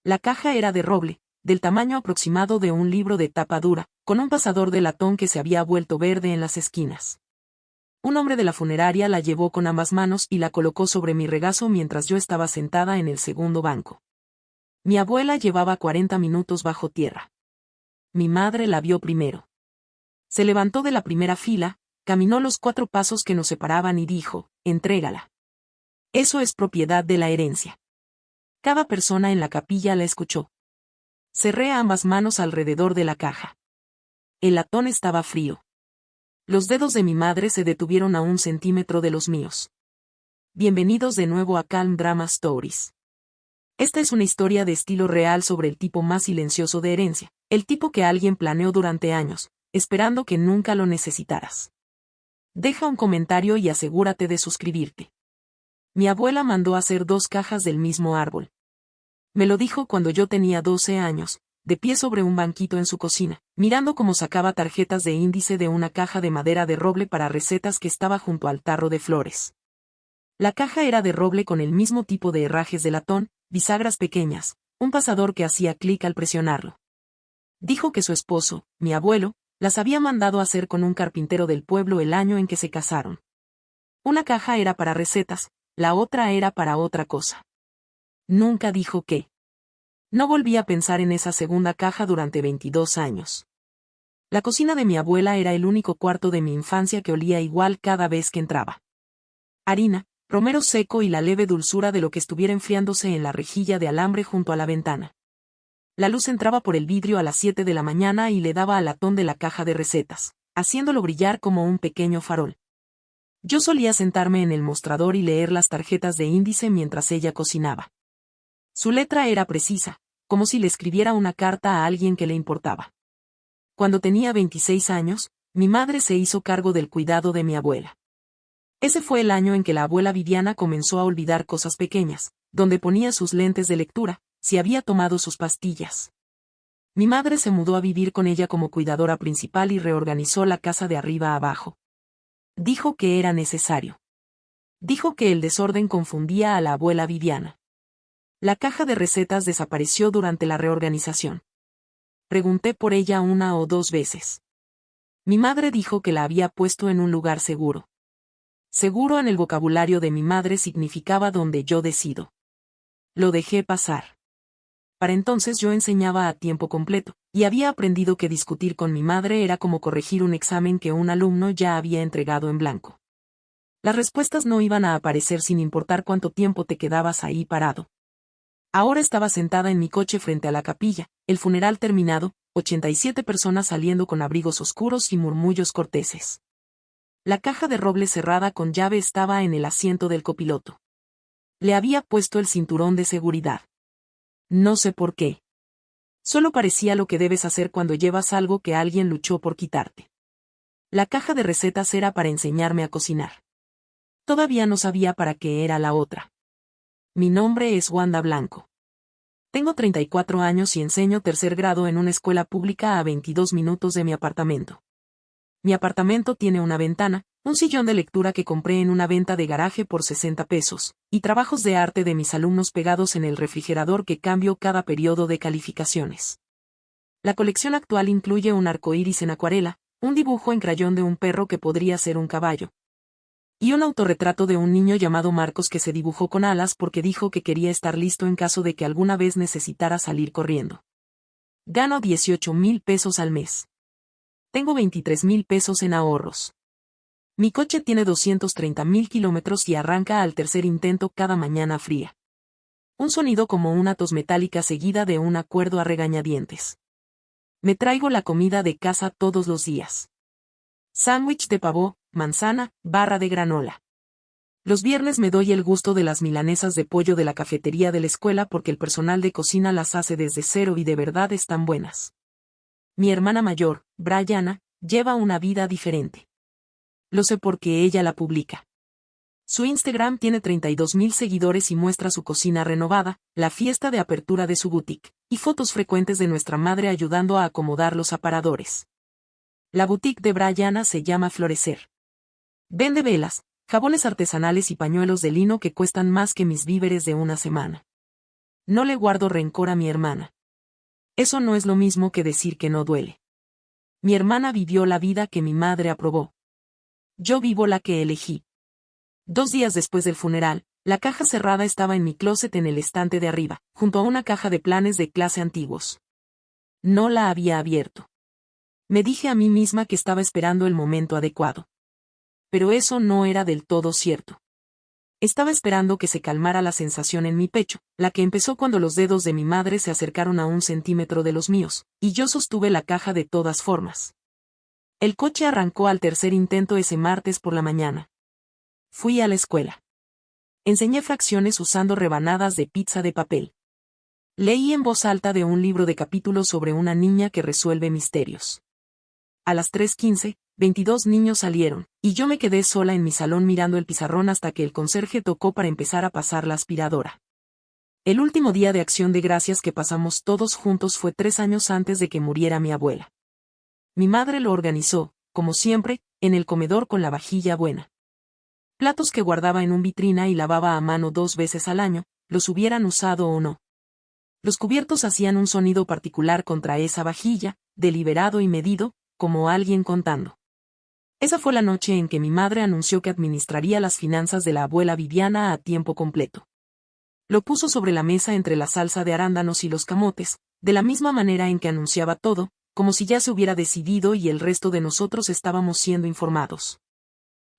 La caja era de roble, del tamaño aproximado de un libro de tapa dura, con un pasador de latón que se había vuelto verde en las esquinas. Un hombre de la funeraria la llevó con ambas manos y la colocó sobre mi regazo mientras yo estaba sentada en el segundo banco. Mi abuela llevaba 40 minutos bajo tierra. Mi madre la vio primero. Se levantó de la primera fila, caminó los 4 pasos que nos separaban y dijo: «Entrégala. Eso es propiedad de la herencia». Cada persona en la capilla la escuchó. Cerré ambas manos alrededor de la caja. El latón estaba frío. Los dedos de mi madre se detuvieron a 1 centímetro de los míos. Bienvenidos de nuevo a Calm Drama Stories. Esta es una historia de estilo real sobre el tipo más silencioso de herencia, el tipo que alguien planeó durante años, esperando que nunca lo necesitaras. Deja un comentario y asegúrate de suscribirte. Mi abuela mandó hacer 2 cajas del mismo árbol. Me lo dijo cuando yo tenía 12 años, de pie sobre un banquito en su cocina, mirando cómo sacaba tarjetas de índice de una caja de madera de roble para recetas que estaba junto al tarro de flores. La caja era de roble con el mismo tipo de herrajes de latón, bisagras pequeñas, un pasador que hacía clic al presionarlo. Dijo que su esposo, mi abuelo, las había mandado hacer con un carpintero del pueblo el año en que se casaron. Una caja era para recetas, la otra era para otra cosa. Nunca dijo qué. No volví a pensar en esa segunda caja durante 22 años. La cocina de mi abuela era el único cuarto de mi infancia que olía igual cada vez que entraba. Harina, romero seco y la leve dulzura de lo que estuviera enfriándose en la rejilla de alambre junto a la ventana. La luz entraba por el vidrio a las 7 de la mañana y le daba al latón de la caja de recetas, haciéndolo brillar como un pequeño farol. Yo solía sentarme en el mostrador y leer las tarjetas de índice mientras ella cocinaba. Su letra era precisa, como si le escribiera una carta a alguien que le importaba. Cuando tenía 26 años, mi madre se hizo cargo del cuidado de mi abuela. Ese fue el año en que la abuela Viviana comenzó a olvidar cosas pequeñas, donde ponía sus lentes de lectura, si había tomado sus pastillas. Mi madre se mudó a vivir con ella como cuidadora principal y reorganizó la casa de arriba a abajo. Dijo que era necesario. Dijo que el desorden confundía a la abuela Viviana. La caja de recetas desapareció durante la reorganización. Pregunté por ella 1 o 2 veces. Mi madre dijo que la había puesto en un lugar seguro. Seguro en el vocabulario de mi madre significaba donde yo decido. Lo dejé pasar. Para entonces yo enseñaba a tiempo completo, y había aprendido que discutir con mi madre era como corregir un examen que un alumno ya había entregado en blanco. Las respuestas no iban a aparecer sin importar cuánto tiempo te quedabas ahí parado. Ahora estaba sentada en mi coche frente a la capilla, el funeral terminado, 87 personas saliendo con abrigos oscuros y murmullos corteses. La caja de roble cerrada con llave estaba en el asiento del copiloto. Le había puesto el cinturón de seguridad. No sé por qué. Solo parecía lo que debes hacer cuando llevas algo que alguien luchó por quitarte. La caja de recetas era para enseñarme a cocinar. Todavía no sabía para qué era la otra. Mi nombre es Wanda Blanco. Tengo 34 años y enseño 3er grado en una escuela pública a 22 minutos de mi apartamento. Mi apartamento tiene una ventana, un sillón de lectura que compré en una venta de garaje por 60 pesos, y trabajos de arte de mis alumnos pegados en el refrigerador que cambio cada periodo de calificaciones. La colección actual incluye un arcoíris en acuarela, un dibujo en crayón de un perro que podría ser un caballo, y un autorretrato de un niño llamado Marcos que se dibujó con alas porque dijo que quería estar listo en caso de que alguna vez necesitara salir corriendo. Gano 18,000 pesos al mes. Tengo 23,000 pesos en ahorros. Mi coche tiene 230,000 kilómetros y arranca al 3er intento cada mañana fría. Un sonido como una tos metálica seguida de un acuerdo a regañadientes. Me traigo la comida de casa todos los días. Sándwich de pavó, manzana, barra de granola. Los viernes me doy el gusto de las milanesas de pollo de la cafetería de la escuela porque el personal de cocina las hace desde cero y de verdad están buenas. Mi hermana mayor, Brianna, lleva una vida diferente. Lo sé porque ella la publica. Su Instagram tiene 32,000 seguidores y muestra su cocina renovada, la fiesta de apertura de su boutique, y fotos frecuentes de nuestra madre ayudando a acomodar los aparadores. La boutique de Brianna se llama Florecer. Vende velas, jabones artesanales y pañuelos de lino que cuestan más que mis víveres de una semana. No le guardo rencor a mi hermana. Eso no es lo mismo que decir que no duele. Mi hermana vivió la vida que mi madre aprobó. Yo vivo la que elegí. 2 días después del funeral, la caja cerrada estaba en mi closet en el estante de arriba, junto a una caja de planes de clase antiguos. No la había abierto. Me dije a mí misma que estaba esperando el momento adecuado. Pero eso no era del todo cierto. Estaba esperando que se calmara la sensación en mi pecho, la que empezó cuando los dedos de mi madre se acercaron a 1 centímetro de los míos, y yo sostuve la caja de todas formas. El coche arrancó al tercer intento ese martes por la mañana. Fui a la escuela. Enseñé fracciones usando rebanadas de pizza de papel. Leí en voz alta de un libro de capítulos sobre una niña que resuelve misterios. A las 3:15, 22 niños salieron, y yo me quedé sola en mi salón mirando el pizarrón hasta que el conserje tocó para empezar a pasar la aspiradora. El último día de Acción de Gracias que pasamos todos juntos fue 3 años antes de que muriera mi abuela. Mi madre lo organizó, como siempre, en el comedor con la vajilla buena. Platos que guardaba en un vitrina y lavaba a mano 2 veces al año, los hubieran usado o no. Los cubiertos hacían un sonido particular contra esa vajilla, deliberado y medido, como alguien contando. Esa fue la noche en que mi madre anunció que administraría las finanzas de la abuela Viviana a tiempo completo. Lo puso sobre la mesa entre la salsa de arándanos y los camotes, de la misma manera en que anunciaba todo, como si ya se hubiera decidido y el resto de nosotros estábamos siendo informados.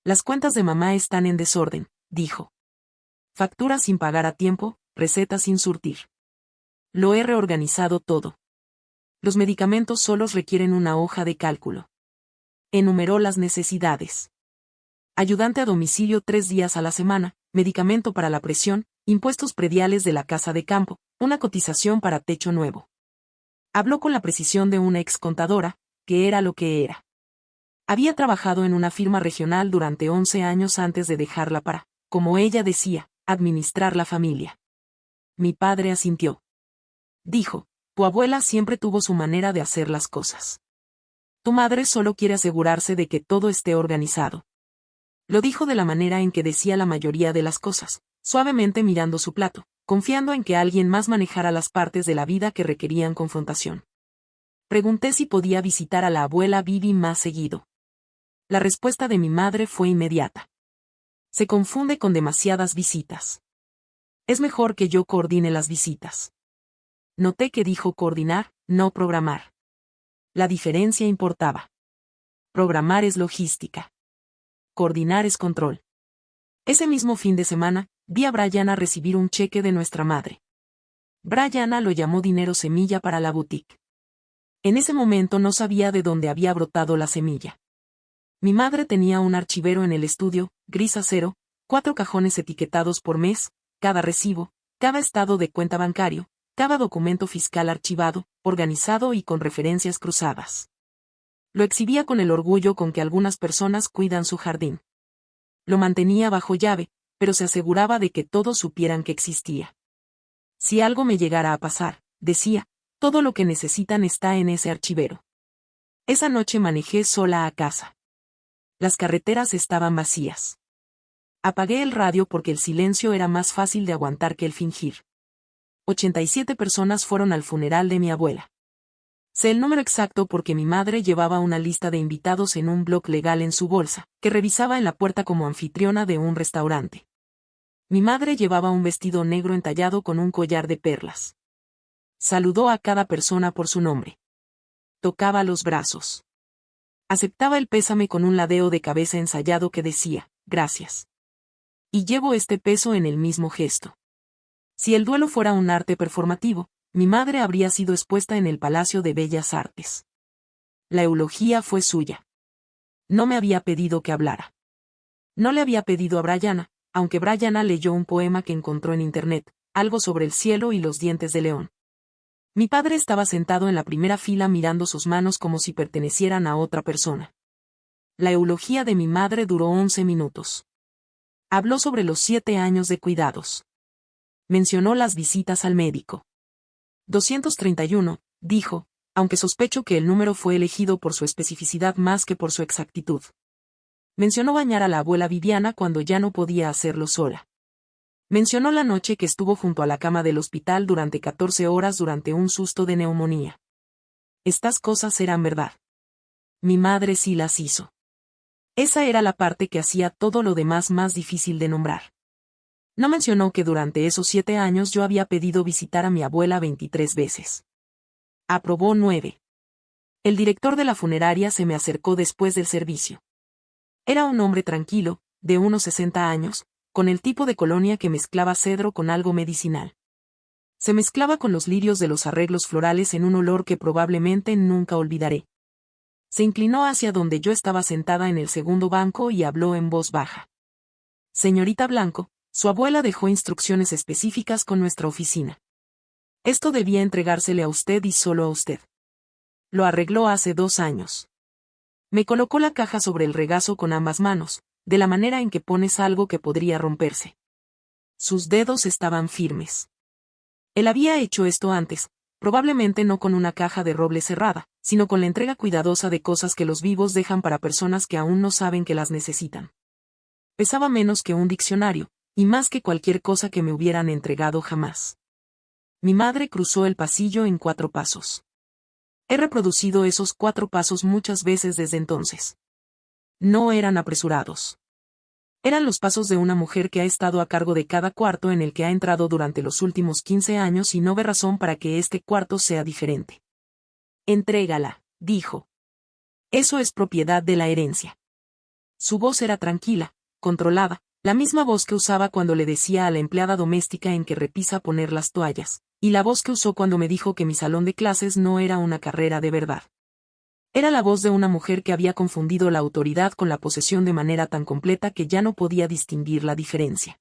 Las cuentas de mamá están en desorden, dijo. Facturas sin pagar a tiempo, recetas sin surtir. Lo he reorganizado todo. Los medicamentos solos requieren una hoja de cálculo. Enumeró las necesidades. Ayudante a domicilio 3 días a la semana, medicamento para la presión, impuestos prediales de la casa de campo, una cotización para techo nuevo. Habló con la precisión de una ex contadora, que era lo que era. Había trabajado en una firma regional durante 11 años antes de dejarla para, como ella decía, administrar la familia. Mi padre asintió. Dijo, tu abuela siempre tuvo su manera de hacer las cosas. Tu madre solo quiere asegurarse de que todo esté organizado. Lo dijo de la manera en que decía la mayoría de las cosas, suavemente mirando su plato, confiando en que alguien más manejara las partes de la vida que requerían confrontación. Pregunté si podía visitar a la abuela Vivi más seguido. La respuesta de mi madre fue inmediata. Se confunde con demasiadas visitas. Es mejor que yo coordine las visitas. Noté que dijo coordinar, no programar. La diferencia importaba. Programar es logística. Coordinar es control. Ese mismo fin de semana, vi a Brianna recibir un cheque de nuestra madre. Brianna lo llamó dinero semilla para la boutique. En ese momento no sabía de dónde había brotado la semilla. Mi madre tenía un archivero en el estudio, gris acero, 4 cajones etiquetados por mes, cada recibo, cada estado de cuenta bancario, cada documento fiscal archivado, organizado y con referencias cruzadas. Lo exhibía con el orgullo con que algunas personas cuidan su jardín. Lo mantenía bajo llave, pero se aseguraba de que todos supieran que existía. Si algo me llegara a pasar, decía, todo lo que necesitan está en ese archivero. Esa noche manejé sola a casa. Las carreteras estaban vacías. Apagué el radio porque el silencio era más fácil de aguantar que el fingir. 87 personas fueron al funeral de mi abuela. Sé el número exacto porque mi madre llevaba una lista de invitados en un bloc legal en su bolsa, que revisaba en la puerta como anfitriona de un restaurante. Mi madre llevaba un vestido negro entallado con un collar de perlas. Saludó a cada persona por su nombre. Tocaba los brazos. Aceptaba el pésame con un ladeo de cabeza ensayado que decía, gracias. Y llevo este peso en el mismo gesto. Si el duelo fuera un arte performativo, mi madre habría sido expuesta en el Palacio de Bellas Artes. La eulogía fue suya. No me había pedido que hablara. No le había pedido a Brianna, aunque Brianna leyó un poema que encontró en internet, algo sobre el cielo y los dientes de león. Mi padre estaba sentado en la primera fila mirando sus manos como si pertenecieran a otra persona. La eulogía de mi madre duró 11 minutos. Habló sobre los 7 años de cuidados. Mencionó las visitas al médico. 231, dijo, aunque sospecho que el número fue elegido por su especificidad más que por su exactitud. Mencionó bañar a la abuela Viviana cuando ya no podía hacerlo sola. Mencionó la noche que estuvo junto a la cama del hospital durante 14 horas durante un susto de neumonía. Estas cosas eran verdad. Mi madre sí las hizo. Esa era la parte que hacía todo lo demás más difícil de nombrar. No mencionó que durante esos 7 años yo había pedido visitar a mi abuela 23 veces. Aprobó 9. El director de la funeraria se me acercó después del servicio. Era un hombre tranquilo, de unos 60 años, con el tipo de colonia que mezclaba cedro con algo medicinal. Se mezclaba con los lirios de los arreglos florales en un olor que probablemente nunca olvidaré. Se inclinó hacia donde yo estaba sentada en el segundo banco y habló en voz baja. Señorita Blanco, su abuela dejó instrucciones específicas con nuestra oficina. Esto debía entregársele a usted y solo a usted. Lo arregló hace 2 años. Me colocó la caja sobre el regazo con ambas manos, de la manera en que pones algo que podría romperse. Sus dedos estaban firmes. Él había hecho esto antes, probablemente no con una caja de roble cerrada, sino con la entrega cuidadosa de cosas que los vivos dejan para personas que aún no saben que las necesitan. Pesaba menos que un diccionario, y más que cualquier cosa que me hubieran entregado jamás. Mi madre cruzó el pasillo en 4 pasos. He reproducido esos 4 pasos muchas veces desde entonces. No eran apresurados. Eran los pasos de una mujer que ha estado a cargo de cada cuarto en el que ha entrado durante los últimos 15 años y no ve razón para que este cuarto sea diferente. Entrégala, dijo. Eso es propiedad de la herencia. Su voz era tranquila, controlada, la misma voz que usaba cuando le decía a la empleada doméstica en que repisa poner las toallas, y la voz que usó cuando me dijo que mi salón de clases no era una carrera de verdad. Era la voz de una mujer que había confundido la autoridad con la posesión de manera tan completa que ya no podía distinguir la diferencia.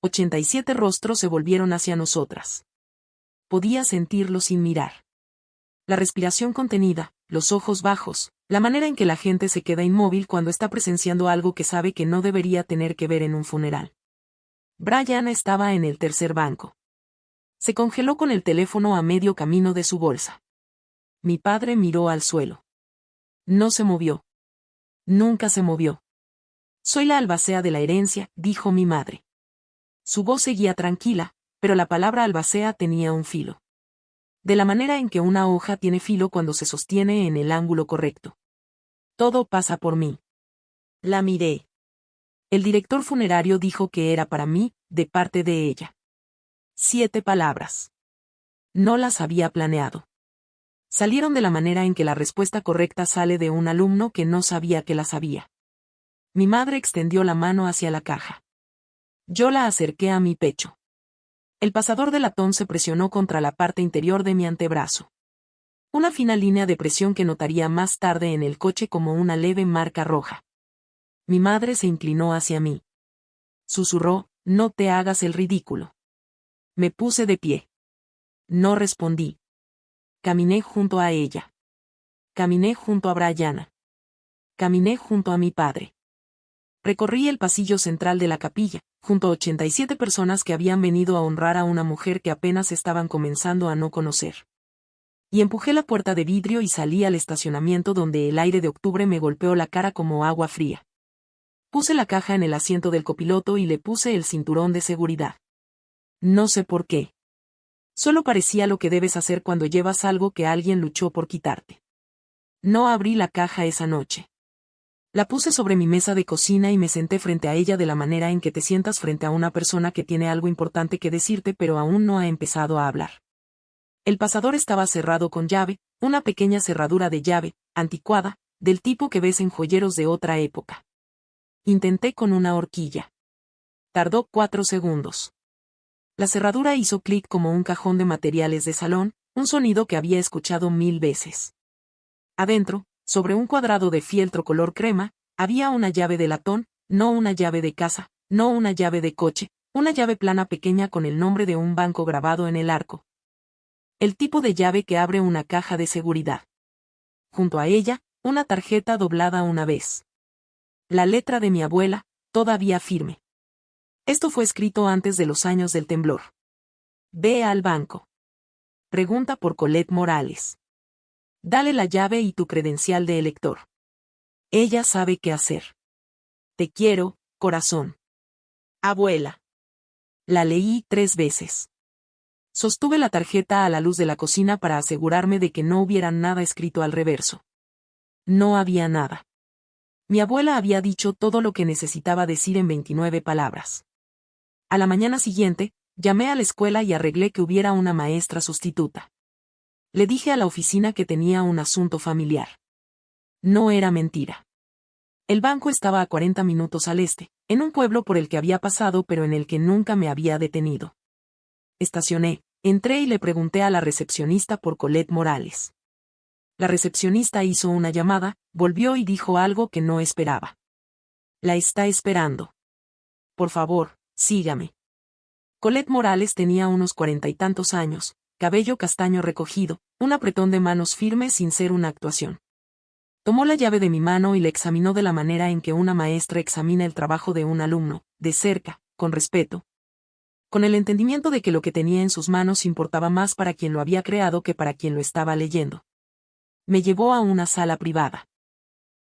87 rostros se volvieron hacia nosotras. Podía sentirlo sin mirar. La respiración contenida, los ojos bajos, la manera en que la gente se queda inmóvil cuando está presenciando algo que sabe que no debería tener que ver en un funeral. Brian estaba en el tercer banco. Se congeló con el teléfono a medio camino de su bolsa. Mi padre miró al suelo. No se movió. Nunca se movió. Soy la albacea de la herencia, dijo mi madre. Su voz seguía tranquila, pero la palabra albacea tenía un filo. De la manera en que una hoja tiene filo cuando se sostiene en el ángulo correcto. Todo pasa por mí. La miré. El director funerario dijo que era para mí, de parte de ella. 7 palabras. No las había planeado. Salieron de la manera en que la respuesta correcta sale de un alumno que no sabía que la sabía. Mi madre extendió la mano hacia la caja. Yo la acerqué a mi pecho. El pasador de latón se presionó contra la parte interior de mi antebrazo. Una fina línea de presión que notaría más tarde en el coche como una leve marca roja. Mi madre se inclinó hacia mí. Susurró, no te hagas el ridículo. Me puse de pie. No respondí. Caminé junto a ella. Caminé junto a Brianna. Caminé junto a mi padre. Recorrí el pasillo central de la capilla, junto a 87 personas que habían venido a honrar a una mujer que apenas estaban comenzando a no conocer. Y empujé la puerta de vidrio y salí al estacionamiento donde el aire de octubre me golpeó la cara como agua fría. Puse la caja en el asiento del copiloto y le puse el cinturón de seguridad. No sé por qué. Solo parecía lo que debes hacer cuando llevas algo que alguien luchó por quitarte. No abrí la caja esa noche. La puse sobre mi mesa de cocina y me senté frente a ella de la manera en que te sientas frente a una persona que tiene algo importante que decirte pero aún no ha empezado a hablar. El pasador estaba cerrado con llave, una pequeña cerradura de llave, anticuada, del tipo que ves en joyeros de otra época. Intenté con una horquilla. Tardó 4 segundos. La cerradura hizo clic como un cajón de materiales de salón, un sonido que había escuchado 1000 veces. Adentro, sobre un cuadrado de fieltro color crema, había una llave de latón, no una llave de casa, no una llave de coche, una llave plana pequeña con el nombre de un banco grabado en el arco. El tipo de llave que abre una caja de seguridad. Junto a ella, una tarjeta doblada una vez. La letra de mi abuela, todavía firme. Esto fue escrito antes de los años del temblor. Ve al banco. Pregunta por Colette Morales. Dale la llave y tu credencial de elector. Ella sabe qué hacer. Te quiero, corazón. Abuela. La leí 3 veces. Sostuve la tarjeta a la luz de la cocina para asegurarme de que no hubiera nada escrito al reverso. No había nada. Mi abuela había dicho todo lo que necesitaba decir en 29 palabras. A la mañana siguiente, llamé a la escuela y arreglé que hubiera una maestra sustituta. Le dije a la oficina que tenía un asunto familiar. No era mentira. El banco estaba a 40 minutos al este, en un pueblo por el que había pasado pero en el que nunca me había detenido. Estacioné, entré y le pregunté a la recepcionista por Colette Morales. La recepcionista hizo una llamada, volvió y dijo algo que no esperaba. La está esperando. Por favor, sígame. Colette Morales tenía unos 40 y tantos años, cabello castaño recogido, un apretón de manos firme sin ser una actuación. Tomó la llave de mi mano y la examinó de la manera en que una maestra examina el trabajo de un alumno, de cerca, con respeto. Con el entendimiento de que lo que tenía en sus manos importaba más para quien lo había creado que para quien lo estaba leyendo. Me llevó a una sala privada.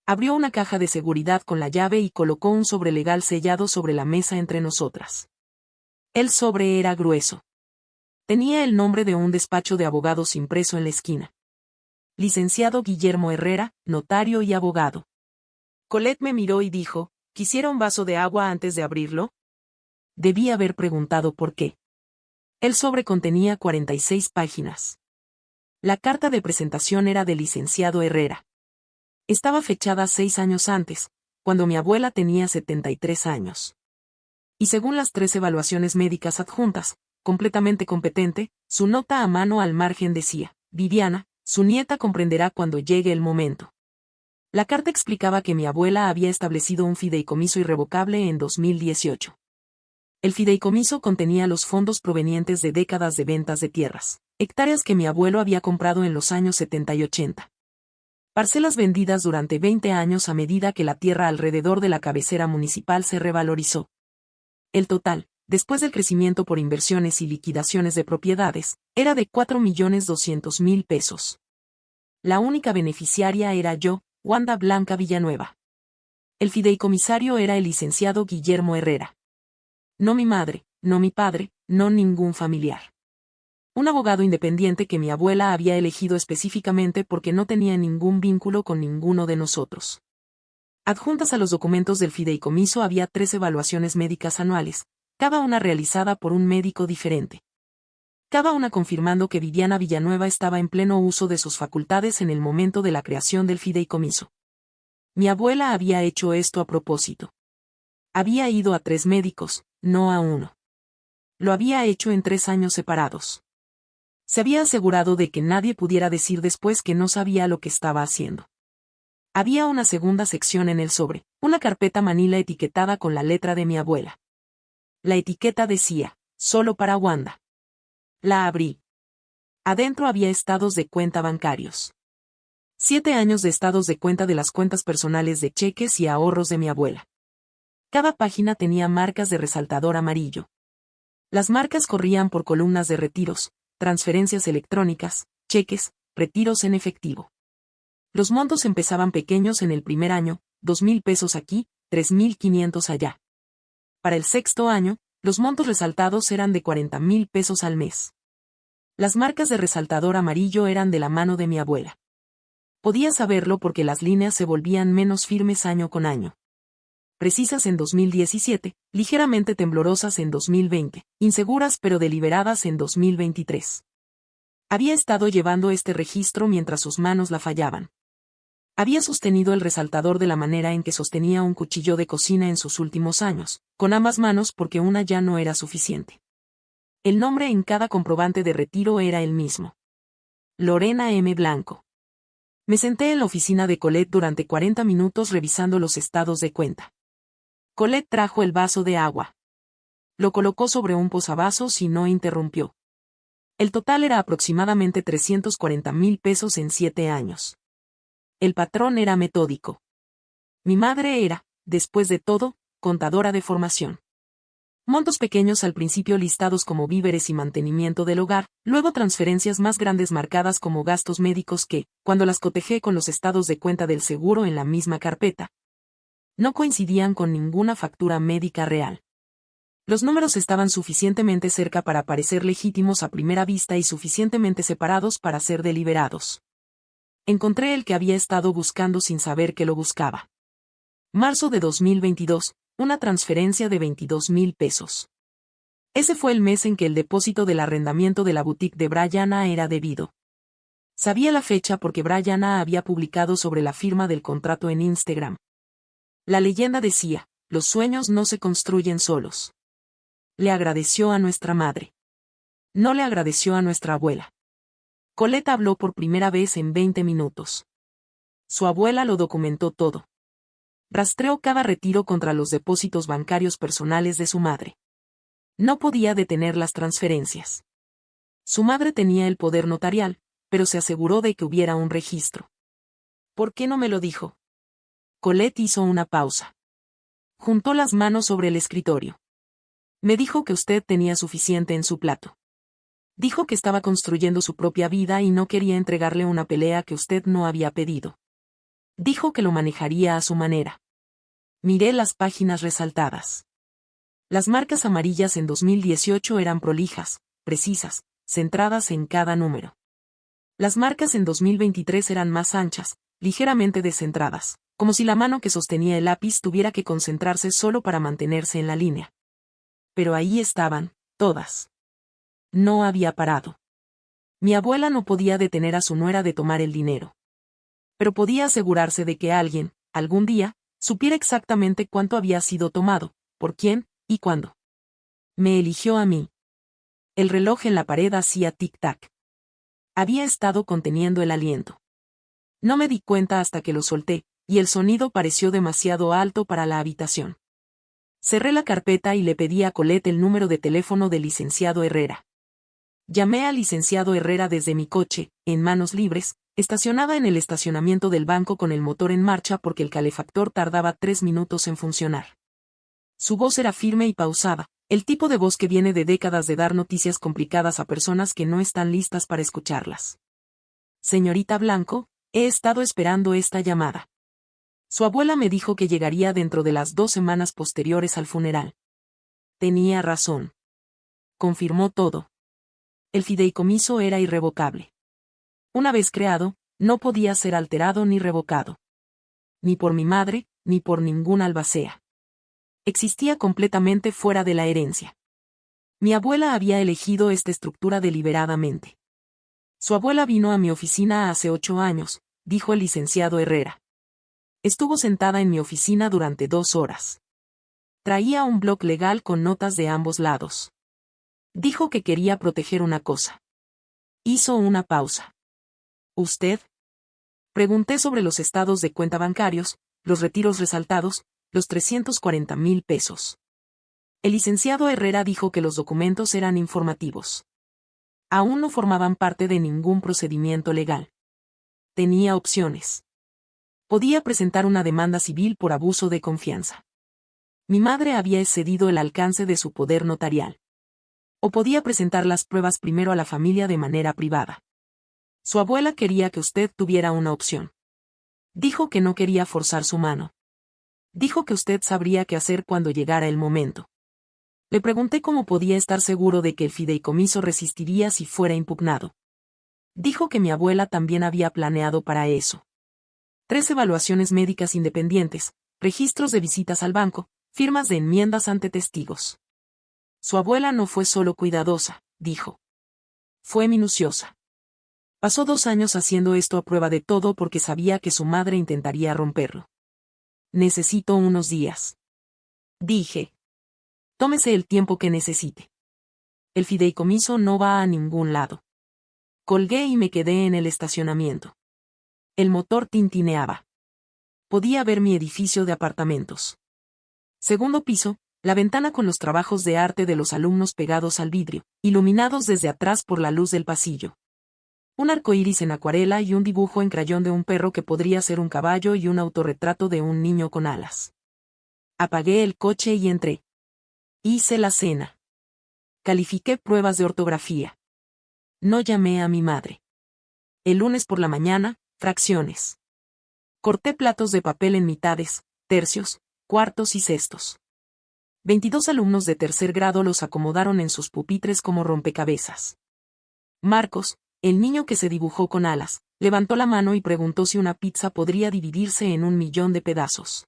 Abrió una caja de seguridad con la llave y colocó un sobre legal sellado sobre la mesa entre nosotras. El sobre era grueso. Tenía el nombre de un despacho de abogados impreso en la esquina. Licenciado Guillermo Herrera, notario y abogado. Colette me miró y dijo, ¿quisiera un vaso de agua antes de abrirlo? Debí haber preguntado por qué. El sobre contenía 46 páginas. La carta de presentación era del licenciado Herrera. Estaba fechada 6 años antes, cuando mi abuela tenía 73 años. Y según las 3 evaluaciones médicas adjuntas, completamente competente, su nota a mano al margen decía, Viviana, su nieta comprenderá cuando llegue el momento. La carta explicaba que mi abuela había establecido un fideicomiso irrevocable en 2018. El fideicomiso contenía los fondos provenientes de décadas de ventas de tierras, hectáreas que mi abuelo había comprado en los años 70 y 80. Parcelas vendidas durante 20 años a medida que la tierra alrededor de la cabecera municipal se revalorizó. El total, después del crecimiento por inversiones y liquidaciones de propiedades, era de 4.200.000 pesos. La única beneficiaria era yo, Wanda Blanca Villanueva. El fideicomisario era el licenciado Guillermo Herrera. No mi madre, no mi padre, no ningún familiar. Un abogado independiente que mi abuela había elegido específicamente porque no tenía ningún vínculo con ninguno de nosotros. Adjuntas a los documentos del fideicomiso había 3 evaluaciones médicas anuales, cada una realizada por un médico diferente. Cada una confirmando que Viviana Villanueva estaba en pleno uso de sus facultades en el momento de la creación del fideicomiso. Mi abuela había hecho esto a propósito. Había ido a 3 médicos, no a uno. Lo había hecho en 3 años separados. Se había asegurado de que nadie pudiera decir después que no sabía lo que estaba haciendo. Había una segunda sección en el sobre, una carpeta manila etiquetada con la letra de mi abuela. La etiqueta decía, solo para Wanda. La abrí. Adentro había estados de cuenta bancarios. 7 años de estados de cuenta de las cuentas personales de cheques y ahorros de mi abuela. Cada página tenía marcas de resaltador amarillo. Las marcas corrían por columnas de retiros, transferencias electrónicas, cheques, retiros en efectivo. Los montos empezaban pequeños en el primer año, 2.000 pesos aquí, 3.500 allá. Para el 6.º año, los montos resaltados eran de 40.000 pesos al mes. Las marcas de resaltador amarillo eran de la mano de mi abuela. Podía saberlo porque las líneas se volvían menos firmes año con año. Precisas en 2017, ligeramente temblorosas en 2020, inseguras pero deliberadas en 2023. Había estado llevando este registro mientras sus manos la fallaban. Había sostenido el resaltador de la manera en que sostenía un cuchillo de cocina en sus últimos años, con ambas manos porque una ya no era suficiente. El nombre en cada comprobante de retiro era el mismo. Lorena M. Blanco. Me senté en la oficina de Colette durante 40 minutos revisando los estados de cuenta. Colette trajo el vaso de agua. Lo colocó sobre un posavasos y no interrumpió. El total era aproximadamente 340.000 pesos en 7 años. El patrón era metódico. Mi madre era, después de todo, contadora de formación. Montos pequeños al principio listados como víveres y mantenimiento del hogar, luego transferencias más grandes marcadas como gastos médicos que, cuando las cotejé con los estados de cuenta del seguro en la misma carpeta, no coincidían con ninguna factura médica real. Los números estaban suficientemente cerca para parecer legítimos a primera vista y suficientemente separados para ser deliberados. Encontré el que había estado buscando sin saber que lo buscaba. Marzo de 2022, una transferencia de 22,000 pesos. Ese fue el mes en que el depósito del arrendamiento de la boutique de Brian A. era debido. Sabía la fecha porque Brian A. había publicado sobre la firma del contrato en Instagram. La leyenda decía, los sueños no se construyen solos. Le agradeció a nuestra madre. No le agradeció a nuestra abuela. Colette habló por primera vez en 20 minutos. Su abuela lo documentó todo. Rastreó cada retiro contra los depósitos bancarios personales de su madre. No podía detener las transferencias. Su madre tenía el poder notarial, pero se aseguró de que hubiera un registro. ¿Por qué no me lo dijo? Colette hizo una pausa. Juntó las manos sobre el escritorio. Me dijo que usted tenía suficiente en su plato. Dijo que estaba construyendo su propia vida y no quería entregarle una pelea que usted no había pedido. Dijo que lo manejaría a su manera. Miré las páginas resaltadas. Las marcas amarillas en 2018 eran prolijas, precisas, centradas en cada número. Las marcas en 2023 eran más anchas, ligeramente descentradas, como si la mano que sostenía el lápiz tuviera que concentrarse solo para mantenerse en la línea. Pero ahí estaban, todas. No había parado. Mi abuela no podía detener a su nuera de tomar el dinero. Pero podía asegurarse de que alguien, algún día, supiera exactamente cuánto había sido tomado, por quién, y cuándo. Me eligió a mí. El reloj en la pared hacía tic-tac. Había estado conteniendo el aliento. No me di cuenta hasta que lo solté, y el sonido pareció demasiado alto para la habitación. Cerré la carpeta y le pedí a Colette el número de teléfono del licenciado Herrera. Llamé al licenciado Herrera desde mi coche, en manos libres, estacionada en el estacionamiento del banco con el motor en marcha porque el calefactor tardaba 3 minutos en funcionar. Su voz era firme y pausada, el tipo de voz que viene de décadas de dar noticias complicadas a personas que no están listas para escucharlas. Señorita Blanco, he estado esperando esta llamada. Su abuela me dijo que llegaría dentro de las 2 semanas posteriores al funeral. Tenía razón. Confirmó todo. El fideicomiso era irrevocable. Una vez creado, no podía ser alterado ni revocado. Ni por mi madre, ni por ningún albacea. Existía completamente fuera de la herencia. Mi abuela había elegido esta estructura deliberadamente. Su abuela vino a mi oficina hace 8 años, dijo el licenciado Herrera. Estuvo sentada en mi oficina durante 2 horas. Traía un bloc legal con notas de ambos lados. Dijo que quería proteger una cosa. Hizo una pausa. ¿Usted? Pregunté sobre los estados de cuenta bancarios, los retiros resaltados, los 340,000 pesos. El licenciado Herrera dijo que los documentos eran informativos. Aún no formaban parte de ningún procedimiento legal. Tenía opciones. Podía presentar una demanda civil por abuso de confianza. Mi madre había excedido el alcance de su poder notarial. O podía presentar las pruebas primero a la familia de manera privada. Su abuela quería que usted tuviera una opción. Dijo que no quería forzar su mano. Dijo que usted sabría qué hacer cuando llegara el momento. Le pregunté cómo podía estar seguro de que el fideicomiso resistiría si fuera impugnado. Dijo que mi abuela también había planeado para eso. 3 evaluaciones médicas independientes, registros de visitas al banco, firmas de enmiendas ante testigos. Su abuela no fue solo cuidadosa, dijo. Fue minuciosa. Pasó 2 años haciendo esto a prueba de todo porque sabía que su madre intentaría romperlo. Necesito unos días. Dije. Tómese el tiempo que necesite. El fideicomiso no va a ningún lado. Colgué y me quedé en el estacionamiento. El motor tintineaba. Podía ver mi edificio de apartamentos. Segundo piso, la ventana con los trabajos de arte de los alumnos pegados al vidrio, iluminados desde atrás por la luz del pasillo. Un arcoíris en acuarela y un dibujo en crayón de un perro que podría ser un caballo y un autorretrato de un niño con alas. Apagué el coche y entré. Hice la cena. Califiqué pruebas de ortografía. No llamé a mi madre. El lunes por la mañana, fracciones. Corté platos de papel en mitades, tercios, cuartos y sextos. 22 alumnos de tercer grado los acomodaron en sus pupitres como rompecabezas. Marcos, el niño que se dibujó con alas, levantó la mano y preguntó si una pizza podría dividirse en 1.000.000 de pedazos.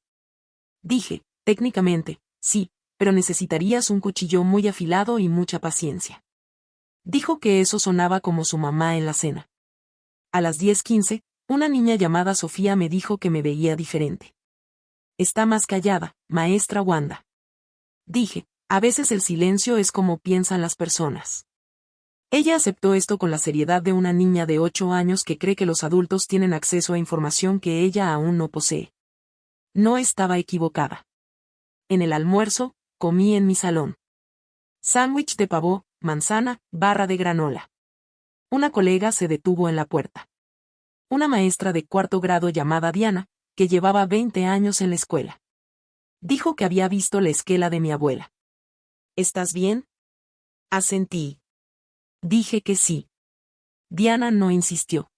Dije, técnicamente, sí, pero necesitarías un cuchillo muy afilado y mucha paciencia. Dijo que eso sonaba como su mamá en la cena. A las 10:15, una niña llamada Sofía me dijo que me veía diferente. Está más callada, maestra Wanda. Dije, a veces el silencio es como piensan las personas. Ella aceptó esto con la seriedad de una niña de 8 años que cree que los adultos tienen acceso a información que ella aún no posee. No estaba equivocada. En el almuerzo, comí en mi salón. Sándwich de pavó, manzana, barra de granola. Una colega se detuvo en la puerta. Una maestra de 4º grado llamada Diana, que llevaba 20 años en la escuela. Dijo que había visto la esquela de mi abuela. ¿Estás bien? Asentí. Dije que sí. Diana no insistió.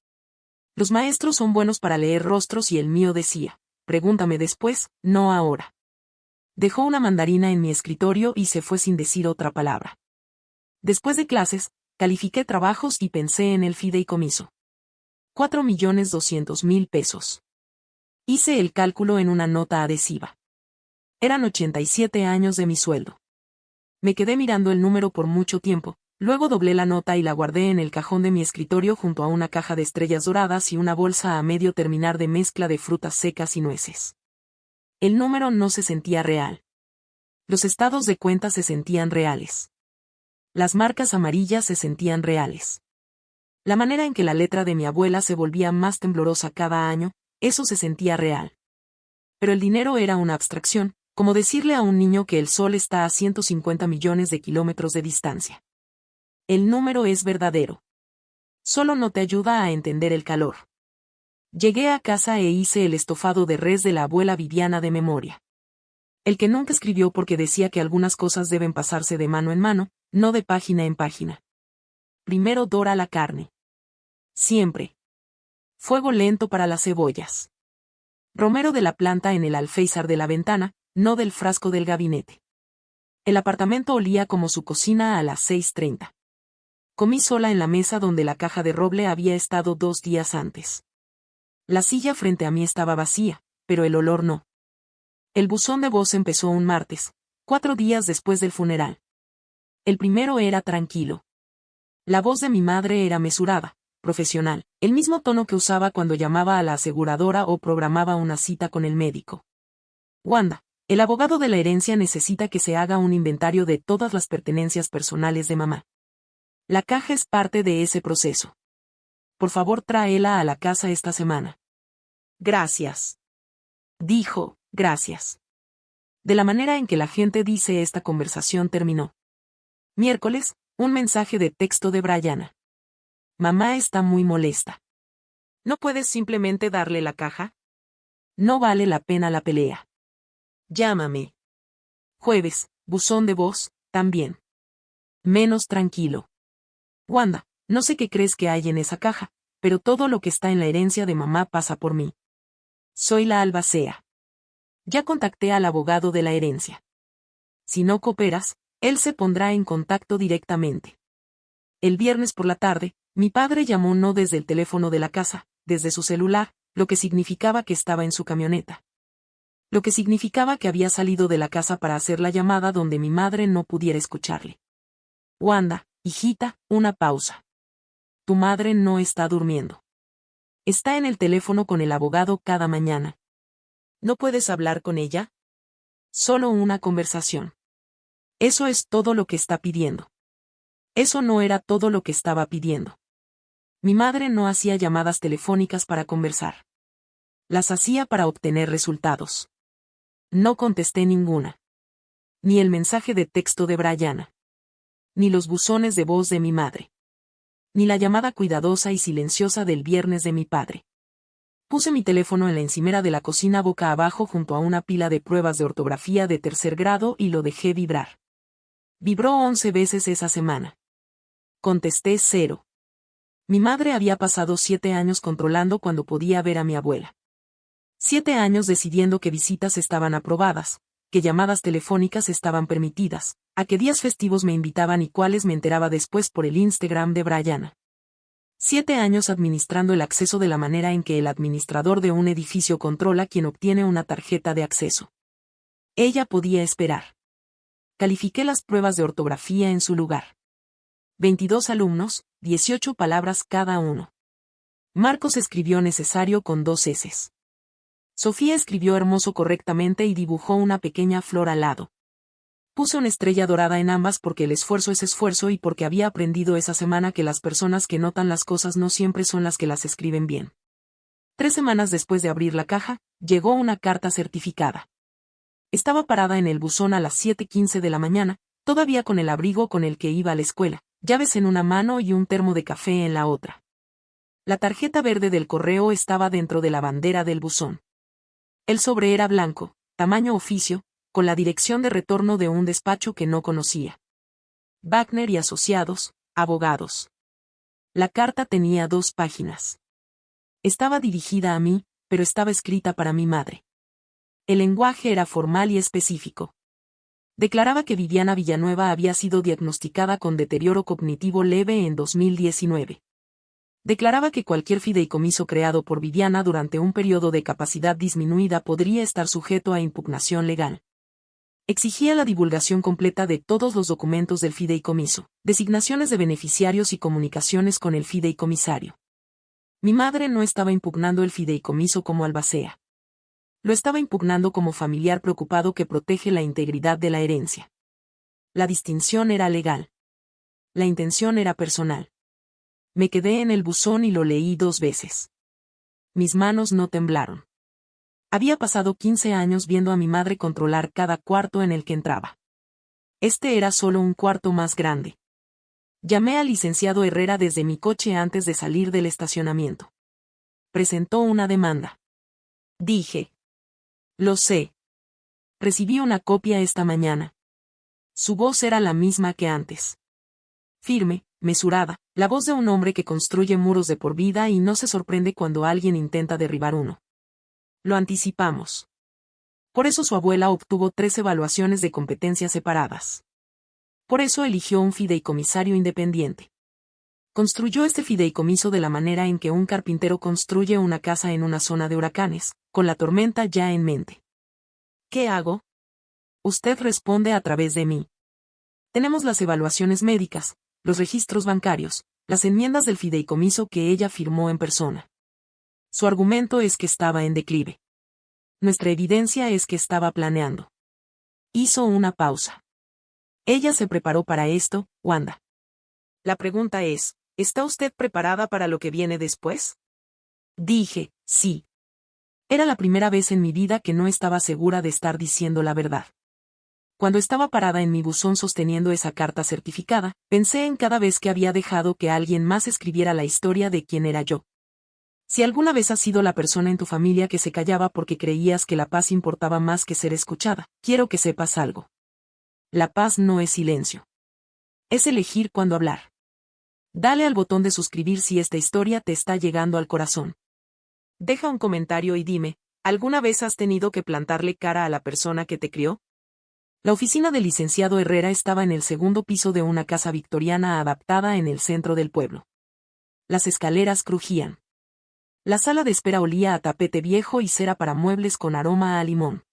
Los maestros son buenos para leer rostros y el mío decía, pregúntame después, no ahora. Dejó una mandarina en mi escritorio y se fue sin decir otra palabra. Después de clases, califiqué trabajos y pensé en el fideicomiso. 4.200.000 pesos. Hice el cálculo en una nota adhesiva. Eran 87 años de mi sueldo. Me quedé mirando el número por mucho tiempo, luego doblé la nota y la guardé en el cajón de mi escritorio junto a una caja de estrellas doradas y una bolsa a medio terminar de mezcla de frutas secas y nueces. El número no se sentía real. Los estados de cuenta se sentían reales. Las marcas amarillas se sentían reales. La manera en que la letra de mi abuela se volvía más temblorosa cada año, eso se sentía real. Pero el dinero era una abstracción, como decirle a un niño que el sol está a 150 millones de kilómetros de distancia. El número es verdadero. Solo no te ayuda a entender el calor. Llegué a casa e hice el estofado de res de la abuela Viviana de memoria. El que nunca escribió porque decía que algunas cosas deben pasarse de mano en mano, no de página en página. Primero dora la carne. Siempre. Fuego lento para las cebollas. Romero de la planta en el alféizar de la ventana, no del frasco del gabinete. El apartamento olía como su cocina a las 6:30. Comí sola en la mesa donde la caja de roble había estado 2 días antes. La silla frente a mí estaba vacía, pero el olor no. El buzón de voz empezó un martes, 4 días después del funeral. El primero era tranquilo. La voz de mi madre era mesurada, profesional, el mismo tono que usaba cuando llamaba a la aseguradora o programaba una cita con el médico. Wanda, el abogado de la herencia necesita que se haga un inventario de todas las pertenencias personales de mamá. La caja es parte de ese proceso. Por favor, tráela a la casa esta semana. Gracias. Dijo, gracias. De la manera en que la gente dice esta conversación terminó. Miércoles, un mensaje de texto de Brianna. Mamá está muy molesta. ¿No puedes simplemente darle la caja? No vale la pena la pelea. Llámame. Jueves, buzón de voz, también. Menos tranquilo. Wanda, no sé qué crees que hay en esa caja, pero todo lo que está en la herencia de mamá pasa por mí. Soy la albacea. Ya contacté al abogado de la herencia. Si no cooperas, él se pondrá en contacto directamente. El viernes por la tarde, mi padre llamó no desde el teléfono de la casa, desde su celular, lo que significaba que estaba en su camioneta. Lo que significaba que había salido de la casa para hacer la llamada donde mi madre no pudiera escucharle. Wanda, hijita, una pausa. Tu madre no está durmiendo. Está en el teléfono con el abogado cada mañana. ¿No puedes hablar con ella? Solo una conversación. Eso es todo lo que está pidiendo. Eso no era todo lo que estaba pidiendo. Mi madre no hacía llamadas telefónicas para conversar. Las hacía para obtener resultados. No contesté ninguna. Ni el mensaje de texto de Brianna. Ni los buzones de voz de mi madre. Ni la llamada cuidadosa y silenciosa del viernes de mi padre. Puse mi teléfono en la encimera de la cocina boca abajo junto a una pila de pruebas de ortografía de tercer grado y lo dejé vibrar. Vibró 11 veces esa semana. Contesté 0. Mi madre había pasado 7 años controlando cuando podía ver a mi abuela. 7 años decidiendo qué visitas estaban aprobadas, qué llamadas telefónicas estaban permitidas, a qué días festivos me invitaban y cuáles me enteraba después por el Instagram de Brianna. 7 años administrando el acceso de la manera en que el administrador de un edificio controla quien obtiene una tarjeta de acceso. Ella podía esperar. Califiqué las pruebas de ortografía en su lugar. 22 alumnos, 18 palabras cada uno. Marcos escribió necesario con 2 eses. Sofía escribió hermoso correctamente y dibujó una pequeña flor al lado. Puse una estrella dorada en ambas porque el esfuerzo es esfuerzo y porque había aprendido esa semana que las personas que notan las cosas no siempre son las que las escriben bien. 3 semanas después de abrir la caja, llegó una carta certificada. Estaba parada en el buzón a las 7:15 de la mañana, todavía con el abrigo con el que iba a la escuela, llaves en una mano y un termo de café en la otra. La tarjeta verde del correo estaba dentro de la bandera del buzón. El sobre era blanco, tamaño oficio, con la dirección de retorno de un despacho que no conocía. Wagner y Asociados, abogados. La carta tenía 2 páginas. Estaba dirigida a mí, pero estaba escrita para mi madre. El lenguaje era formal y específico. Declaraba que Viviana Villanueva había sido diagnosticada con deterioro cognitivo leve en 2019. Declaraba que cualquier fideicomiso creado por Viviana durante un periodo de capacidad disminuida podría estar sujeto a impugnación legal. Exigía la divulgación completa de todos los documentos del fideicomiso, designaciones de beneficiarios y comunicaciones con el fideicomisario. Mi madre no estaba impugnando el fideicomiso como albacea. Lo estaba impugnando como familiar preocupado que protege la integridad de la herencia. La distinción era legal. La intención era personal. Me quedé en el buzón y lo leí 2 veces. Mis manos no temblaron. Había pasado 15 años viendo a mi madre controlar cada cuarto en el que entraba. Este era solo un cuarto más grande. Llamé al licenciado Herrera desde mi coche antes de salir del estacionamiento. Presentó una demanda. Dije. Lo sé. Recibí una copia esta mañana. Su voz era la misma que antes. Firme, mesurada, la voz de un hombre que construye muros de por vida y no se sorprende cuando alguien intenta derribar uno. Lo anticipamos. Por eso su abuela obtuvo 3 evaluaciones de competencias separadas. Por eso eligió un fideicomisario independiente. Construyó este fideicomiso de la manera en que un carpintero construye una casa en una zona de huracanes, con la tormenta ya en mente. ¿Qué hago? Usted responde a través de mí. Tenemos las evaluaciones médicas, los registros bancarios, las enmiendas del fideicomiso que ella firmó en persona. Su argumento es que estaba en declive. Nuestra evidencia es que estaba planeando. Hizo una pausa. Ella se preparó para esto, Wanda. La pregunta es, ¿está usted preparada para lo que viene después? Dije, sí. Era la primera vez en mi vida que no estaba segura de estar diciendo la verdad. Cuando estaba parada en mi buzón sosteniendo esa carta certificada, pensé en cada vez que había dejado que alguien más escribiera la historia de quién era yo. Si alguna vez has sido la persona en tu familia que se callaba porque creías que la paz importaba más que ser escuchada, quiero que sepas algo. La paz no es silencio. Es elegir cuándo hablar. Dale al botón de suscribir si esta historia te está llegando al corazón. Deja un comentario y dime, ¿alguna vez has tenido que plantarle cara a la persona que te crió? La oficina del licenciado Herrera estaba en el 2º piso de una casa victoriana adaptada en el centro del pueblo. Las escaleras crujían. La sala de espera olía a tapete viejo y cera para muebles con aroma a limón.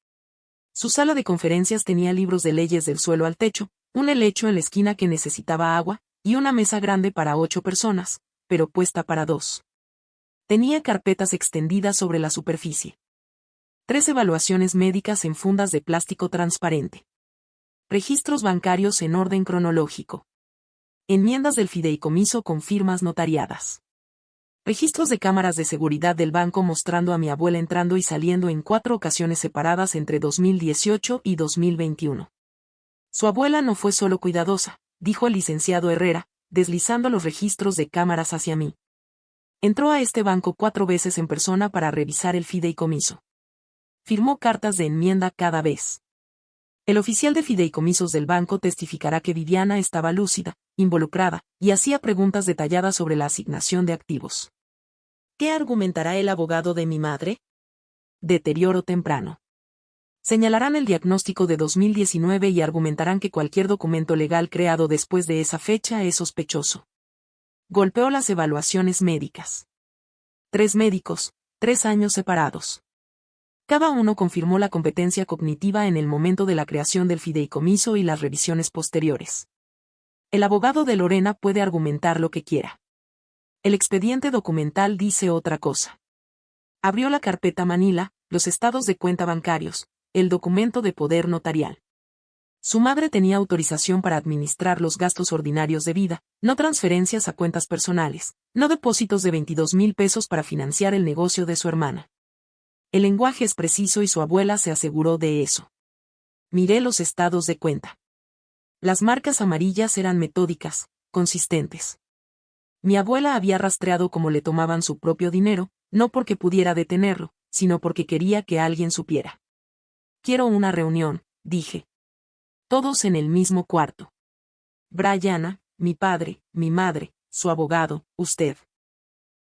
Su sala de conferencias tenía libros de leyes del suelo al techo, un helecho en la esquina que necesitaba agua, y una mesa grande para 8 personas, pero puesta para 2. Tenía carpetas extendidas sobre la superficie. 3 evaluaciones médicas en fundas de plástico transparente. Registros bancarios en orden cronológico. Enmiendas del fideicomiso con firmas notariadas. Registros de cámaras de seguridad del banco mostrando a mi abuela entrando y saliendo en 4 ocasiones separadas entre 2018 y 2021. Su abuela no fue solo cuidadosa, dijo el licenciado Herrera, deslizando los registros de cámaras hacia mí. Entró a este banco 4 veces en persona para revisar el fideicomiso. Firmó cartas de enmienda cada vez. El oficial de fideicomisos del banco testificará que Viviana estaba lúcida, involucrada, y hacía preguntas detalladas sobre la asignación de activos. ¿Qué argumentará el abogado de mi madre? Deterioro temprano. Señalarán el diagnóstico de 2019 y argumentarán que cualquier documento legal creado después de esa fecha es sospechoso. Golpeó las evaluaciones médicas. 3 médicos, 3 años separados. Cada uno confirmó la competencia cognitiva en el momento de la creación del fideicomiso y las revisiones posteriores. El abogado de Lorena puede argumentar lo que quiera. El expediente documental dice otra cosa. Abrió la carpeta Manila, los estados de cuenta bancarios, el documento de poder notarial. Su madre tenía autorización para administrar los gastos ordinarios de vida, no transferencias a cuentas personales, no depósitos de 22,000 pesos para financiar el negocio de su hermana. El lenguaje es preciso y su abuela se aseguró de eso. Miré los estados de cuenta. Las marcas amarillas eran metódicas, consistentes. Mi abuela había rastreado cómo le tomaban su propio dinero, no porque pudiera detenerlo, sino porque quería que alguien supiera. Quiero una reunión, dije. Todos en el mismo cuarto. Brianna, mi padre, mi madre, su abogado, usted.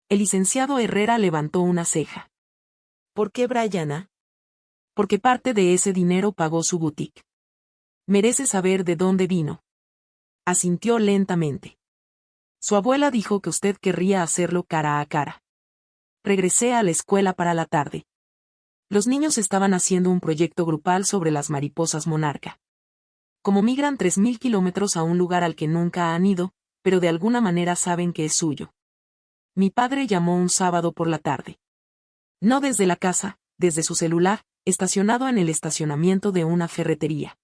El licenciado Herrera levantó una ceja. ¿Por qué Brianna? Porque parte de ese dinero pagó su boutique. Merece saber de dónde vino. Asintió lentamente. Su abuela dijo que usted querría hacerlo cara a cara. Regresé a la escuela para la tarde. Los niños estaban haciendo un proyecto grupal sobre las mariposas monarca. Como migran 3,000 kilómetros a un lugar al que nunca han ido, pero de alguna manera saben que es suyo. Mi padre llamó un sábado por la tarde. No desde la casa, desde su celular, estacionado en el estacionamiento de una ferretería.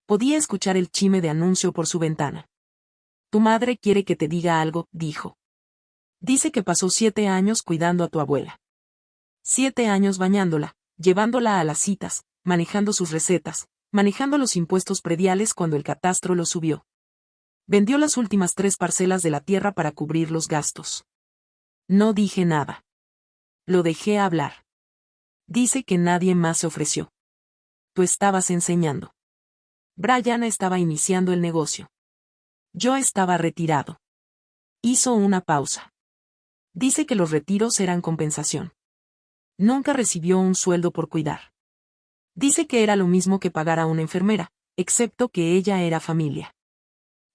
Podía escuchar el chime de anuncio por su ventana. Tu madre quiere que te diga algo, dijo. Dice que pasó 7 años cuidando a tu abuela. 7 años bañándola, llevándola a las citas, manejando sus recetas, manejando los impuestos prediales cuando el catastro los subió. Vendió las últimas 3 parcelas de la tierra para cubrir los gastos. No dije nada. Lo dejé hablar. Dice que nadie más se ofreció. Tú estabas enseñando. Brianna estaba iniciando el negocio. Yo estaba retirado. Hizo una pausa. Dice que los retiros eran compensación. Nunca recibió un sueldo por cuidar. Dice que era lo mismo que pagar a una enfermera, excepto que ella era familia.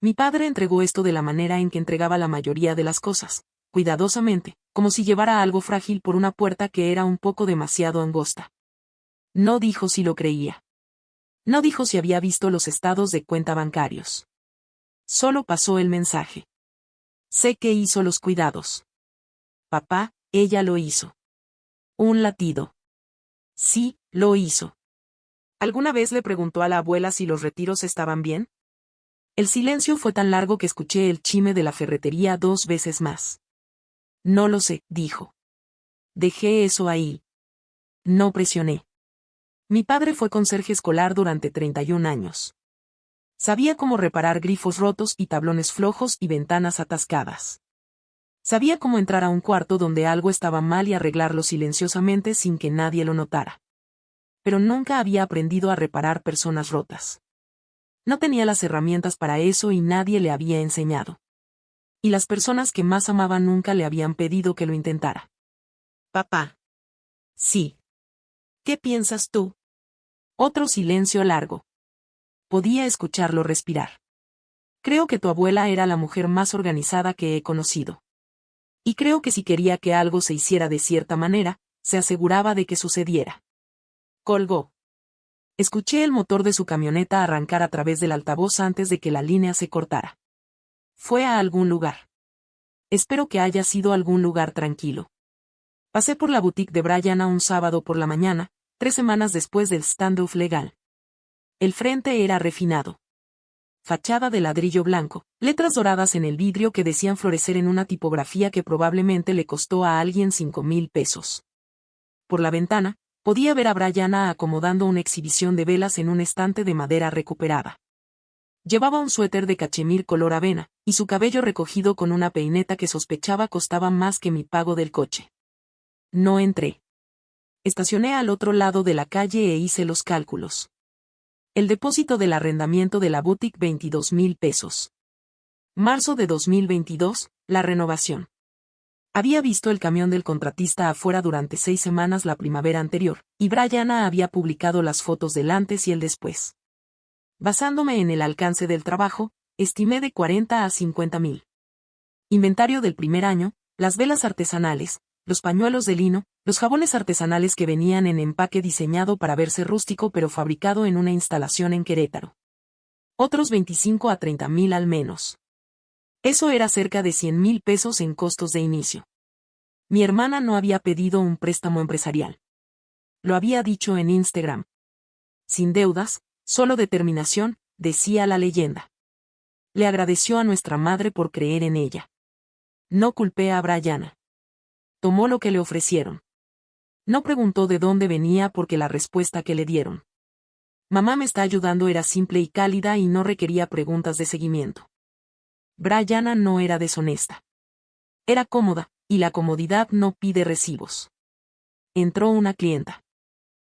Mi padre entregó esto de la manera en que entregaba la mayoría de las cosas, cuidadosamente, como si llevara algo frágil por una puerta que era un poco demasiado angosta. No dijo si lo creía. No dijo si había visto los estados de cuenta bancarios. Solo pasó el mensaje. Sé que hizo los cuidados. Papá, ella lo hizo. Un latido. Sí, lo hizo. ¿Alguna vez le preguntó a la abuela si los retiros estaban bien? El silencio fue tan largo que escuché el chime de la ferretería 2 veces más. No lo sé, dijo. Dejé eso ahí. No presioné. Mi padre fue conserje escolar durante 31 años. Sabía cómo reparar grifos rotos y tablones flojos y ventanas atascadas. Sabía cómo entrar a un cuarto donde algo estaba mal y arreglarlo silenciosamente sin que nadie lo notara. Pero nunca había aprendido a reparar personas rotas. No tenía las herramientas para eso y nadie le había enseñado. Y las personas que más amaba nunca le habían pedido que lo intentara. Papá. Sí. ¿Qué piensas tú? Otro silencio largo. Podía escucharlo respirar. Creo que tu abuela era la mujer más organizada que he conocido. Y creo que si quería que algo se hiciera de cierta manera, se aseguraba de que sucediera. Colgó. Escuché el motor de su camioneta arrancar a través del altavoz antes de que la línea se cortara. Fue a algún lugar. Espero que haya sido algún lugar tranquilo. Pasé por la boutique de Brianna un sábado por la mañana, 3 semanas después del standoff legal. El frente era refinado. Fachada de ladrillo blanco, letras doradas en el vidrio que decían florecer en una tipografía que probablemente le costó a alguien 5,000 pesos. Por la ventana, podía ver a Brianna acomodando una exhibición de velas en un estante de madera recuperada. Llevaba un suéter de cachemir color avena, y su cabello recogido con una peineta que sospechaba costaba más que mi pago del coche. No entré. Estacioné al otro lado de la calle e hice los cálculos. El depósito del arrendamiento de la boutique 22,000 pesos. Marzo de 2022, la renovación. Había visto el camión del contratista afuera durante 6 semanas la primavera anterior, y Brianna había publicado las fotos del antes y el después. Basándome en el alcance del trabajo, estimé de 40 a 50,000. Inventario del primer año, las velas artesanales, los pañuelos de lino, los jabones artesanales que venían en empaque diseñado para verse rústico pero fabricado en una instalación en Querétaro. Otros 25 a 30,000 al menos. Eso era cerca de 100,000 pesos en costos de inicio. Mi hermana no había pedido un préstamo empresarial. Lo había dicho en Instagram. Sin deudas, solo determinación, decía la leyenda. Le agradeció a nuestra madre por creer en ella. No culpé a Brianna. Tomó lo que le ofrecieron. No preguntó de dónde venía porque la respuesta que le dieron. Mamá me está ayudando era simple y cálida y no requería preguntas de seguimiento. Brianna no era deshonesta. Era cómoda, y la comodidad no pide recibos. Entró una clienta.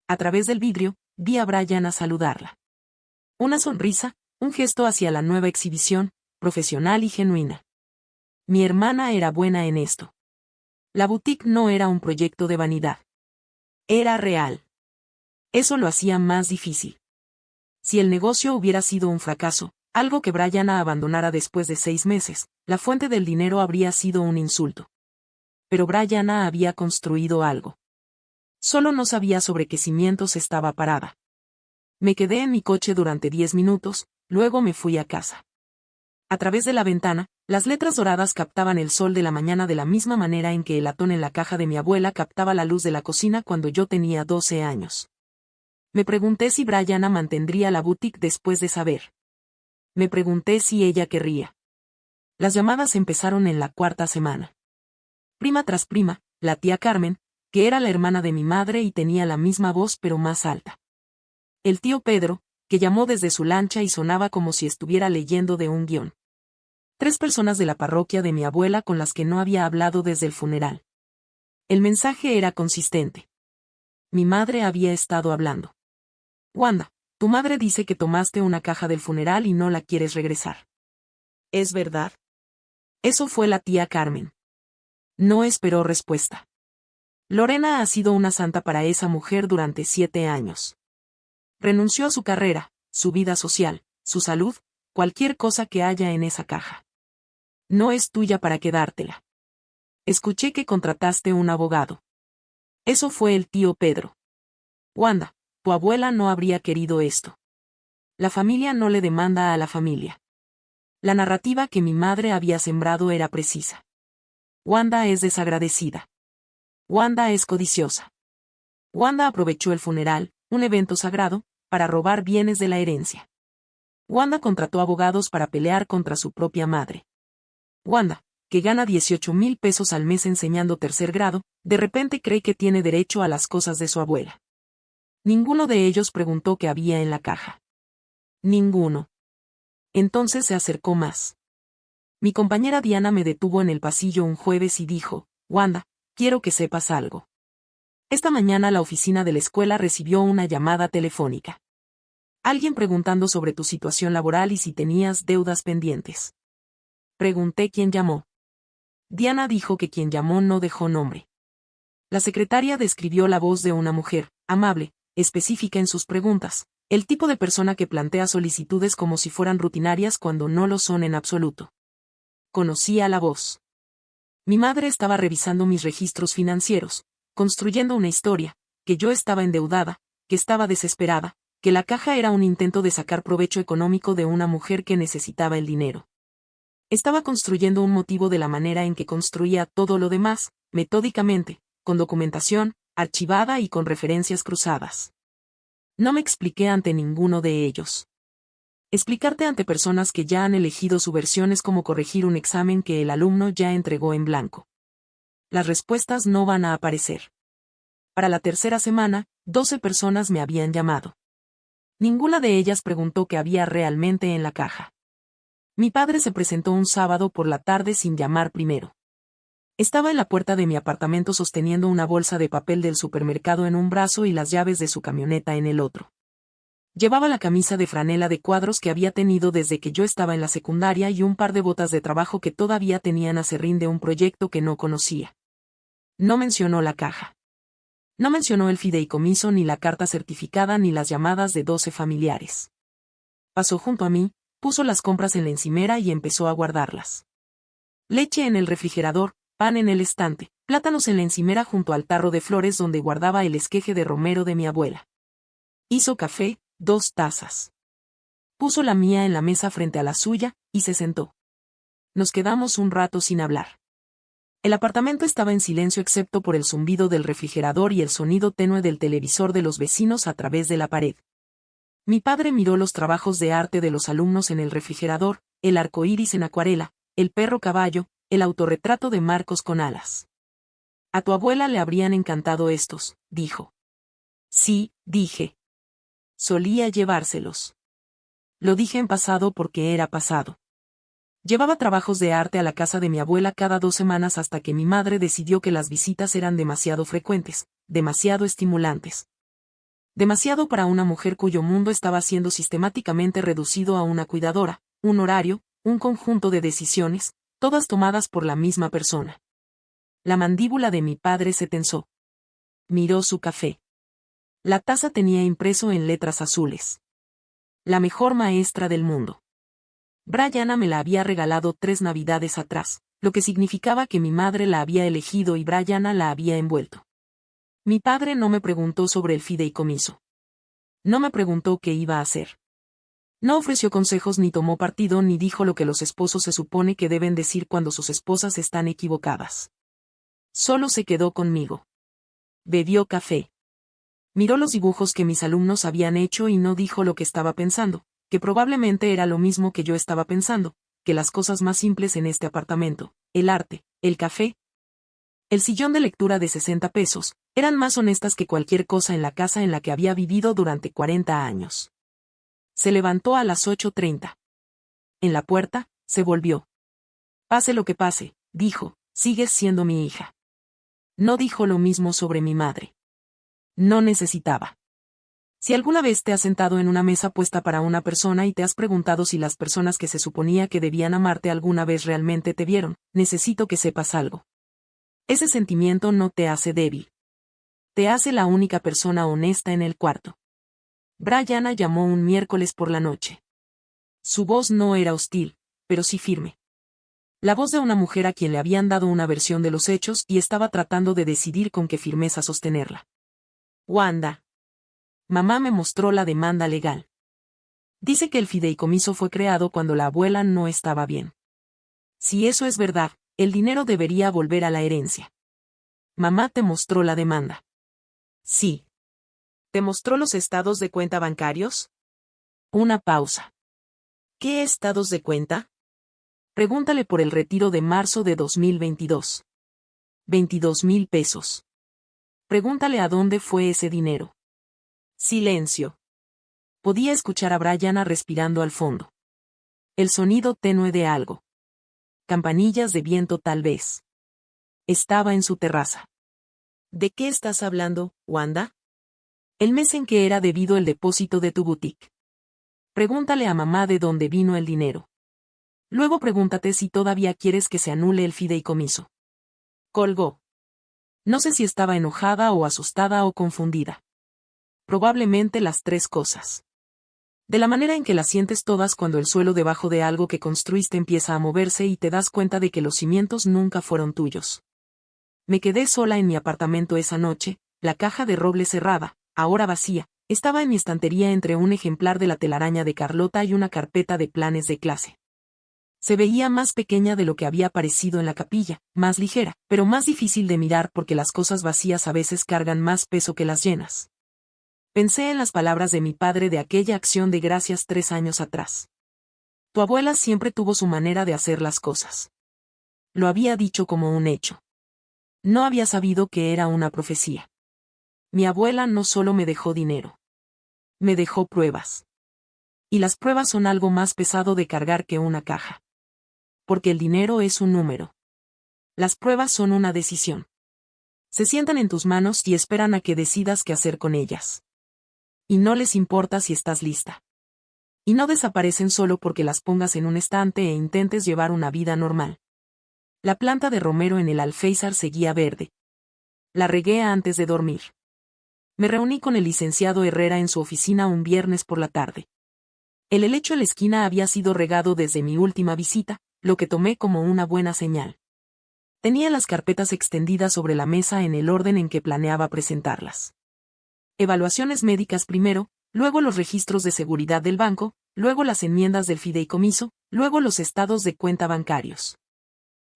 A través del vidrio, vi a Brianna saludarla. Una sonrisa, un gesto hacia la nueva exhibición, profesional y genuina. Mi hermana era buena en esto. La boutique no era un proyecto de vanidad. Era real. Eso lo hacía más difícil. Si el negocio hubiera sido un fracaso, algo que Brianna abandonara después de 6 meses, la fuente del dinero habría sido un insulto. Pero Brianna había construido algo. Solo no sabía sobre qué cimientos estaba parada. Me quedé en mi coche durante 10 minutos, luego me fui a casa. A través de la ventana, las letras doradas captaban el sol de la mañana de la misma manera en que el latón en la caja de mi abuela captaba la luz de la cocina cuando yo tenía 12 años. Me pregunté si Brianna mantendría la boutique después de saber. Me pregunté si ella querría. Las llamadas empezaron en la 4ª semana. Prima tras prima, la tía Carmen, que era la hermana de mi madre y tenía la misma voz pero más alta. El tío Pedro, que llamó desde su lancha y sonaba como si estuviera leyendo de un guión. 3 personas de la parroquia de mi abuela con las que no había hablado desde el funeral. El mensaje era consistente. Mi madre había estado hablando. Wanda, tu madre dice que tomaste una caja del funeral y no la quieres regresar. ¿Es verdad? Eso fue la tía Carmen. No esperó respuesta. Lorena ha sido una santa para esa mujer durante 7 años. Renunció a su carrera, su vida social, su salud, cualquier cosa que haya en esa caja. No es tuya para quedártela. Escuché que contrataste un abogado. Eso fue el tío Pedro. Wanda, tu abuela no habría querido esto. La familia no le demanda a la familia. La narrativa que mi madre había sembrado era precisa. Wanda es desagradecida. Wanda es codiciosa. Wanda aprovechó el funeral, un evento sagrado, para robar bienes de la herencia. Wanda contrató abogados para pelear contra su propia madre. Wanda, que gana 18,000 pesos al mes enseñando 3er grado, de repente cree que tiene derecho a las cosas de su abuela. Ninguno de ellos preguntó qué había en la caja. Ninguno. Entonces se acercó más. Mi compañera Diana me detuvo en el pasillo un jueves y dijo, Wanda, quiero que sepas algo. Esta mañana la oficina de la escuela recibió una llamada telefónica. Alguien preguntando sobre tu situación laboral y si tenías deudas pendientes. Pregunté quién llamó. Diana dijo que quien llamó no dejó nombre. La secretaria describió la voz de una mujer, amable, específica en sus preguntas, el tipo de persona que plantea solicitudes como si fueran rutinarias cuando no lo son en absoluto. Conocía la voz. Mi madre estaba revisando mis registros financieros, construyendo una historia, que yo estaba endeudada, que estaba desesperada, que la caja era un intento de sacar provecho económico de una mujer que necesitaba el dinero. Estaba construyendo un motivo de la manera en que construía todo lo demás, metódicamente, con documentación, archivada y con referencias cruzadas. No me expliqué ante ninguno de ellos. Explicarte ante personas que ya han elegido su versión es como corregir un examen que el alumno ya entregó en blanco. Las respuestas no van a aparecer. Para la 3ª semana, 12 personas me habían llamado. Ninguna de ellas preguntó qué había realmente en la caja. Mi padre se presentó un sábado por la tarde sin llamar primero. Estaba en la puerta de mi apartamento sosteniendo una bolsa de papel del supermercado en un brazo y las llaves de su camioneta en el otro. Llevaba la camisa de franela de cuadros que había tenido desde que yo estaba en la secundaria y un par de botas de trabajo que todavía tenían acerrín de un proyecto que no conocía. No mencionó la caja. No mencionó el fideicomiso ni la carta certificada ni las llamadas de 12 familiares. Pasó junto a mí, puso las compras en la encimera y empezó a guardarlas. Leche en el refrigerador, pan en el estante, plátanos en la encimera junto al tarro de flores donde guardaba el esqueje de romero de mi abuela. Hizo café, 2 tazas. Puso la mía en la mesa frente a la suya, y se sentó. Nos quedamos un rato sin hablar. El apartamento estaba en silencio excepto por el zumbido del refrigerador y el sonido tenue del televisor de los vecinos a través de la pared. Mi padre miró los trabajos de arte de los alumnos en el refrigerador, el arco iris en acuarela, el perro caballo, el autorretrato de Marcos con alas. A tu abuela le habrían encantado estos, dijo. Sí, dije. Solía llevárselos. Lo dije en pasado porque era pasado. Llevaba trabajos de arte a la casa de mi abuela cada 2 semanas hasta que mi madre decidió que las visitas eran demasiado frecuentes, demasiado estimulantes. Demasiado para una mujer cuyo mundo estaba siendo sistemáticamente reducido a una cuidadora, un horario, un conjunto de decisiones, todas tomadas por la misma persona. La mandíbula de mi padre se tensó. Miró su café. La taza tenía impreso en letras azules. La mejor maestra del mundo. Brianna me la había regalado 3 navidades atrás, lo que significaba que mi madre la había elegido y Brianna la había envuelto. Mi padre no me preguntó sobre el fideicomiso. No me preguntó qué iba a hacer. No ofreció consejos ni tomó partido ni dijo lo que los esposos se supone que deben decir cuando sus esposas están equivocadas. Solo se quedó conmigo. Bebió café. Miró los dibujos que mis alumnos habían hecho y no dijo lo que estaba pensando, que probablemente era lo mismo que yo estaba pensando, que las cosas más simples en este apartamento, el arte, el café, el sillón de lectura de 60 pesos, eran más honestas que cualquier cosa en la casa en la que había vivido durante 40 años. Se levantó a las 8:30. En la puerta, se volvió. Pase lo que pase, dijo, sigues siendo mi hija. No dijo lo mismo sobre mi madre. No necesitaba. Si alguna vez te has sentado en una mesa puesta para una persona y te has preguntado si las personas que se suponía que debían amarte alguna vez realmente te vieron, necesito que sepas algo. Ese sentimiento no te hace débil. Te hace la única persona honesta en el cuarto. Brianna llamó un miércoles por la noche. Su voz no era hostil, pero sí firme. La voz de una mujer a quien le habían dado una versión de los hechos y estaba tratando de decidir con qué firmeza sostenerla. Wanda. Mamá me mostró la demanda legal. Dice que el fideicomiso fue creado cuando la abuela no estaba bien. Si eso es verdad, el dinero debería volver a la herencia. Mamá te mostró la demanda. Sí. ¿Te mostró los estados de cuenta bancarios? Una pausa. ¿Qué estados de cuenta? Pregúntale por el retiro de marzo de 2022. 22,000 pesos. Pregúntale a dónde fue ese dinero. Silencio. Podía escuchar a Brianna respirando al fondo. El sonido tenue de algo. Campanillas de viento tal vez. Estaba en su terraza. ¿De qué estás hablando, Wanda? El mes en que era debido el depósito de tu boutique. Pregúntale a mamá de dónde vino el dinero. Luego pregúntate si todavía quieres que se anule el fideicomiso. Colgó. No sé si estaba enojada o asustada o confundida. Probablemente las 3 cosas. De la manera en que las sientes todas cuando el suelo debajo de algo que construiste empieza a moverse y te das cuenta de que los cimientos nunca fueron tuyos. Me quedé sola en mi apartamento esa noche, la caja de roble cerrada, ahora vacía, estaba en mi estantería entre un ejemplar de la telaraña de Carlota y una carpeta de planes de clase. Se veía más pequeña de lo que había parecido en la capilla, más ligera, pero más difícil de mirar porque las cosas vacías a veces cargan más peso que las llenas. Pensé en las palabras de mi padre de aquella acción de gracias 3 años atrás. Tu abuela siempre tuvo su manera de hacer las cosas. Lo había dicho como un hecho. No había sabido que era una profecía. Mi abuela no solo me dejó dinero. Me dejó pruebas. Y las pruebas son algo más pesado de cargar que una caja. Porque el dinero es un número. Las pruebas son una decisión. Se sientan en tus manos y esperan a que decidas qué hacer con ellas. Y no les importa si estás lista. Y no desaparecen solo porque las pongas en un estante e intentes llevar una vida normal. La planta de romero en el alféizar seguía verde. La regué antes de dormir. Me reuní con el licenciado Herrera en su oficina un viernes por la tarde. El helecho en la esquina había sido regado desde mi última visita, lo que tomé como una buena señal. Tenía las carpetas extendidas sobre la mesa en el orden en que planeaba presentarlas. Evaluaciones médicas primero, luego los registros de seguridad del banco, luego las enmiendas del fideicomiso, luego los estados de cuenta bancarios.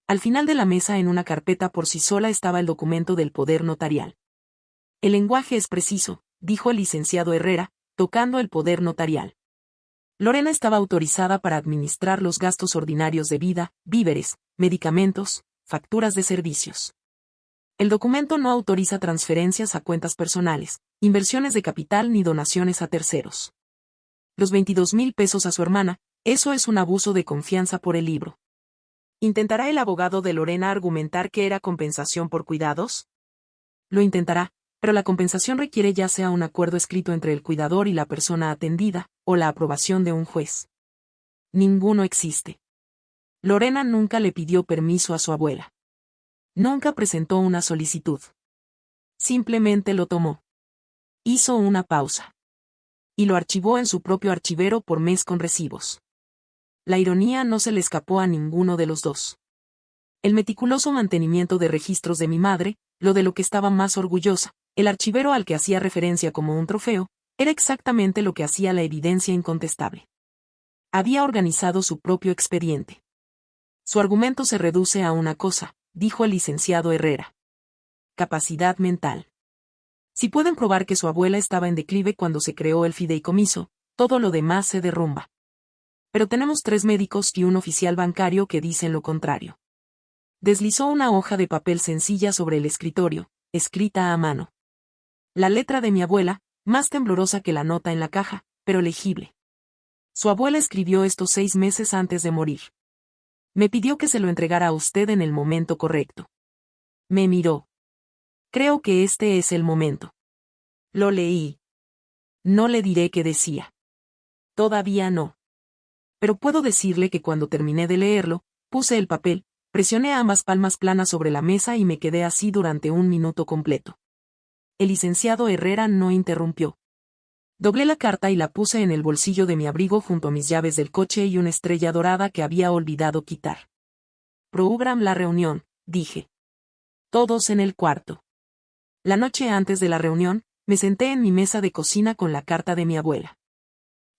Al final de la mesa en una carpeta por sí sola estaba el documento del poder notarial. El lenguaje es preciso, dijo el licenciado Herrera, tocando el poder notarial. Lorena estaba autorizada para administrar los gastos ordinarios de vida, víveres, medicamentos, facturas de servicios. El documento no autoriza transferencias a cuentas personales, inversiones de capital ni donaciones a terceros. Los 22,000 pesos a su hermana, eso es un abuso de confianza por el libro. ¿Intentará el abogado de Lorena argumentar que era compensación por cuidados? Lo intentará, pero la compensación requiere ya sea un acuerdo escrito entre el cuidador y la persona atendida, o la aprobación de un juez. Ninguno existe. Lorena nunca le pidió permiso a su abuela. Nunca presentó una solicitud. Simplemente lo tomó. Hizo una pausa. Y lo archivó en su propio archivero por mes con recibos. La ironía no se le escapó a ninguno de los dos. El meticuloso mantenimiento de registros de mi madre, lo de lo que estaba más orgullosa, el archivero al que hacía referencia como un trofeo, era exactamente lo que hacía la evidencia incontestable. Había organizado su propio expediente. Su argumento se reduce a una cosa, dijo el licenciado Herrera. Capacidad mental. Si pueden probar que su abuela estaba en declive cuando se creó el fideicomiso, todo lo demás se derrumba. Pero tenemos 3 médicos y un oficial bancario que dicen lo contrario. Deslizó una hoja de papel sencilla sobre el escritorio, escrita a mano. La letra de mi abuela, más temblorosa que la nota en la caja, pero legible. Su abuela escribió esto 6 meses antes de morir. Me pidió que se lo entregara a usted en el momento correcto. Me miró. Creo que este es el momento. Lo leí. No le diré qué decía. Todavía no. Pero puedo decirle que cuando terminé de leerlo, puse el papel, presioné ambas palmas planas sobre la mesa y me quedé así durante 1 minuto completo. El licenciado Herrera no interrumpió. Doblé la carta y la puse en el bolsillo de mi abrigo junto a mis llaves del coche y una estrella dorada que había olvidado quitar. Program la reunión, dije. Todos en el cuarto. La noche antes de la reunión, me senté en mi mesa de cocina con la carta de mi abuela.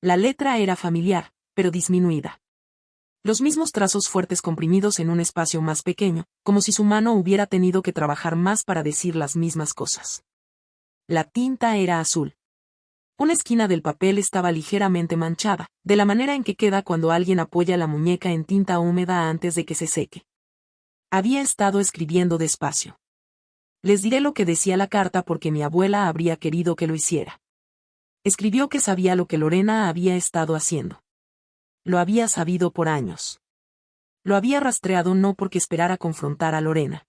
La letra era familiar, pero disminuida. Los mismos trazos fuertes comprimidos en un espacio más pequeño, como si su mano hubiera tenido que trabajar más para decir las mismas cosas. La tinta era azul. Una esquina del papel estaba ligeramente manchada, de la manera en que queda cuando alguien apoya la muñeca en tinta húmeda antes de que se seque. Había estado escribiendo despacio. Les diré lo que decía la carta porque mi abuela habría querido que lo hiciera. Escribió que sabía lo que Lorena había estado haciendo. Lo había sabido por años. Lo había rastreado no porque esperara confrontar a Lorena.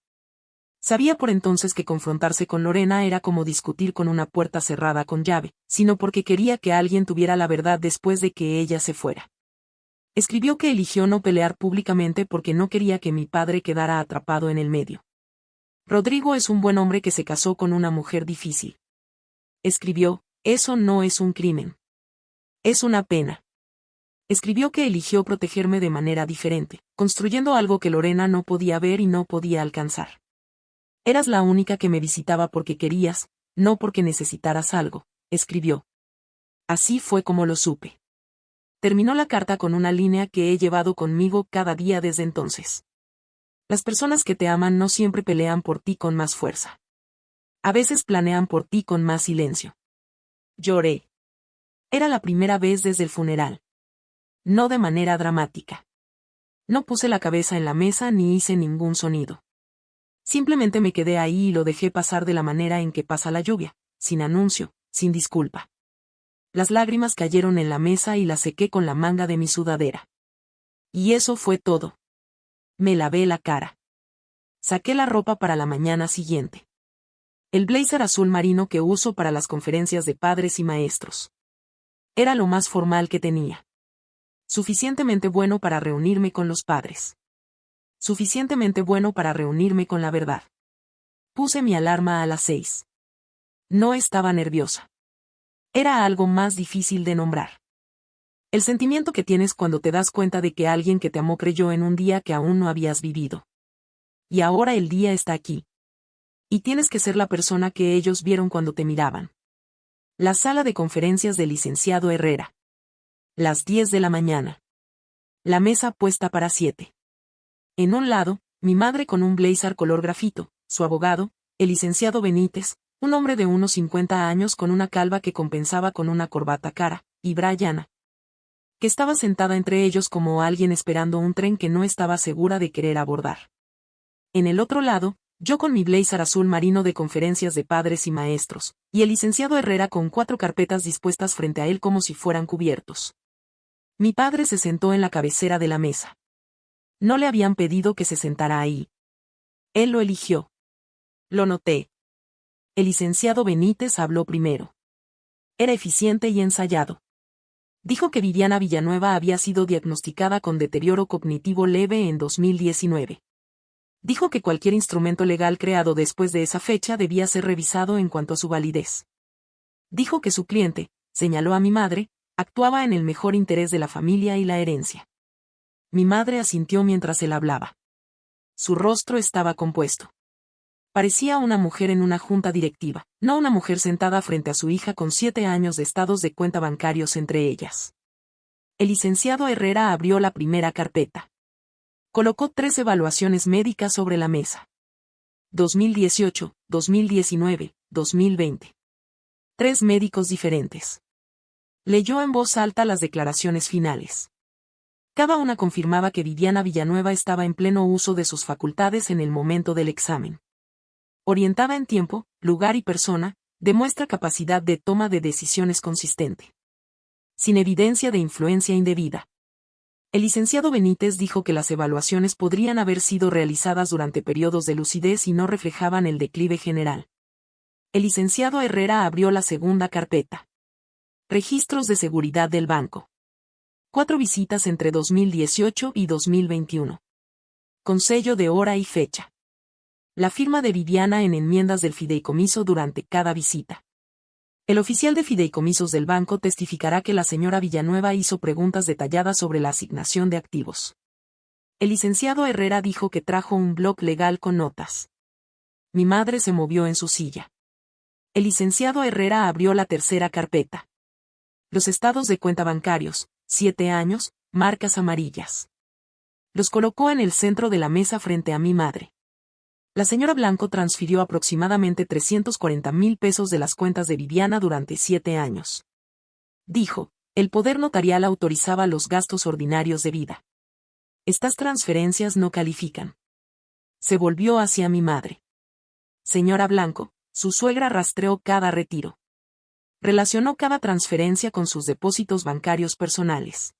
Sabía por entonces que confrontarse con Lorena era como discutir con una puerta cerrada con llave, sino porque quería que alguien tuviera la verdad después de que ella se fuera. Escribió que eligió no pelear públicamente porque no quería que mi padre quedara atrapado en el medio. Rodrigo es un buen hombre que se casó con una mujer difícil. Escribió, eso no es un crimen. Es una pena. Escribió que eligió protegerme de manera diferente, construyendo algo que Lorena no podía ver y no podía alcanzar. Eras la única que me visitaba porque querías, no porque necesitaras algo, escribió. Así fue como lo supe. Terminó la carta con una línea que he llevado conmigo cada día desde entonces. Las personas que te aman no siempre pelean por ti con más fuerza. A veces planean por ti con más silencio. Lloré. Era la primera vez desde el funeral. No de manera dramática. No puse la cabeza en la mesa ni hice ningún sonido. Simplemente me quedé ahí y lo dejé pasar de la manera en que pasa la lluvia, sin anuncio, sin disculpa. Las lágrimas cayeron en la mesa y las sequé con la manga de mi sudadera. Y eso fue todo. Me lavé la cara. Saqué la ropa para la mañana siguiente. El blazer azul marino que uso para las conferencias de padres y maestros. Era lo más formal que tenía. Suficientemente bueno para reunirme con los padres. Suficientemente bueno para reunirme con la verdad. Puse mi alarma a las 6. No estaba nerviosa. Era algo más difícil de nombrar. El sentimiento que tienes cuando te das cuenta de que alguien que te amó creyó en un día que aún no habías vivido. Y ahora el día está aquí. Y tienes que ser la persona que ellos vieron cuando te miraban. La sala de conferencias del licenciado Herrera. Las 10 de la mañana. La mesa puesta para 7. En un lado, mi madre con un blazer color grafito, su abogado, el licenciado Benítez, un hombre de unos 50 años con una calva que compensaba con una corbata cara, y Brianna, que estaba sentada entre ellos como alguien esperando un tren que no estaba segura de querer abordar. En el otro lado, yo con mi blazer azul marino de conferencias de padres y maestros, y el licenciado Herrera con 4 carpetas dispuestas frente a él como si fueran cubiertos. Mi padre se sentó en la cabecera de la mesa. No le habían pedido que se sentara ahí. Él lo eligió. Lo noté. El licenciado Benítez habló primero. Era eficiente y ensayado. Dijo que Viviana Villanueva había sido diagnosticada con deterioro cognitivo leve en 2019. Dijo que cualquier instrumento legal creado después de esa fecha debía ser revisado en cuanto a su validez. Dijo que su cliente, señaló a mi madre, actuaba en el mejor interés de la familia y la herencia. Mi madre asintió mientras él hablaba. Su rostro estaba compuesto. Parecía una mujer en una junta directiva, no una mujer sentada frente a su hija con 7 años de estados de cuenta bancarios entre ellas. El licenciado Herrera abrió la primera carpeta. Colocó 3 evaluaciones médicas sobre la mesa. 2018, 2019, 2020. 3 médicos diferentes. Leyó en voz alta las declaraciones finales. Cada una confirmaba que Viviana Villanueva estaba en pleno uso de sus facultades en el momento del examen. Orientada en tiempo, lugar y persona, demuestra capacidad de toma de decisiones consistente. Sin evidencia de influencia indebida. El licenciado Benítez dijo que las evaluaciones podrían haber sido realizadas durante periodos de lucidez y no reflejaban el declive general. El licenciado Herrera abrió la segunda carpeta. Registros de seguridad del banco. 4 visitas entre 2018 y 2021. Con sello de hora y fecha. La firma de Viviana en enmiendas del fideicomiso durante cada visita. El oficial de fideicomisos del banco testificará que la señora Villanueva hizo preguntas detalladas sobre la asignación de activos. El licenciado Herrera dijo que trajo un bloc legal con notas. Mi madre se movió en su silla. El licenciado Herrera abrió la tercera carpeta. Los estados de cuenta bancarios, 7 años, marcas amarillas. Los colocó en el centro de la mesa frente a mi madre. La señora Blanco transfirió aproximadamente 340,000 pesos de las cuentas de Viviana durante 7 años. Dijo, el poder notarial autorizaba los gastos ordinarios de vida. Estas transferencias no califican. Se volvió hacia mi madre. Señora Blanco, su suegra rastreó cada retiro. Relacionó cada transferencia con sus depósitos bancarios personales.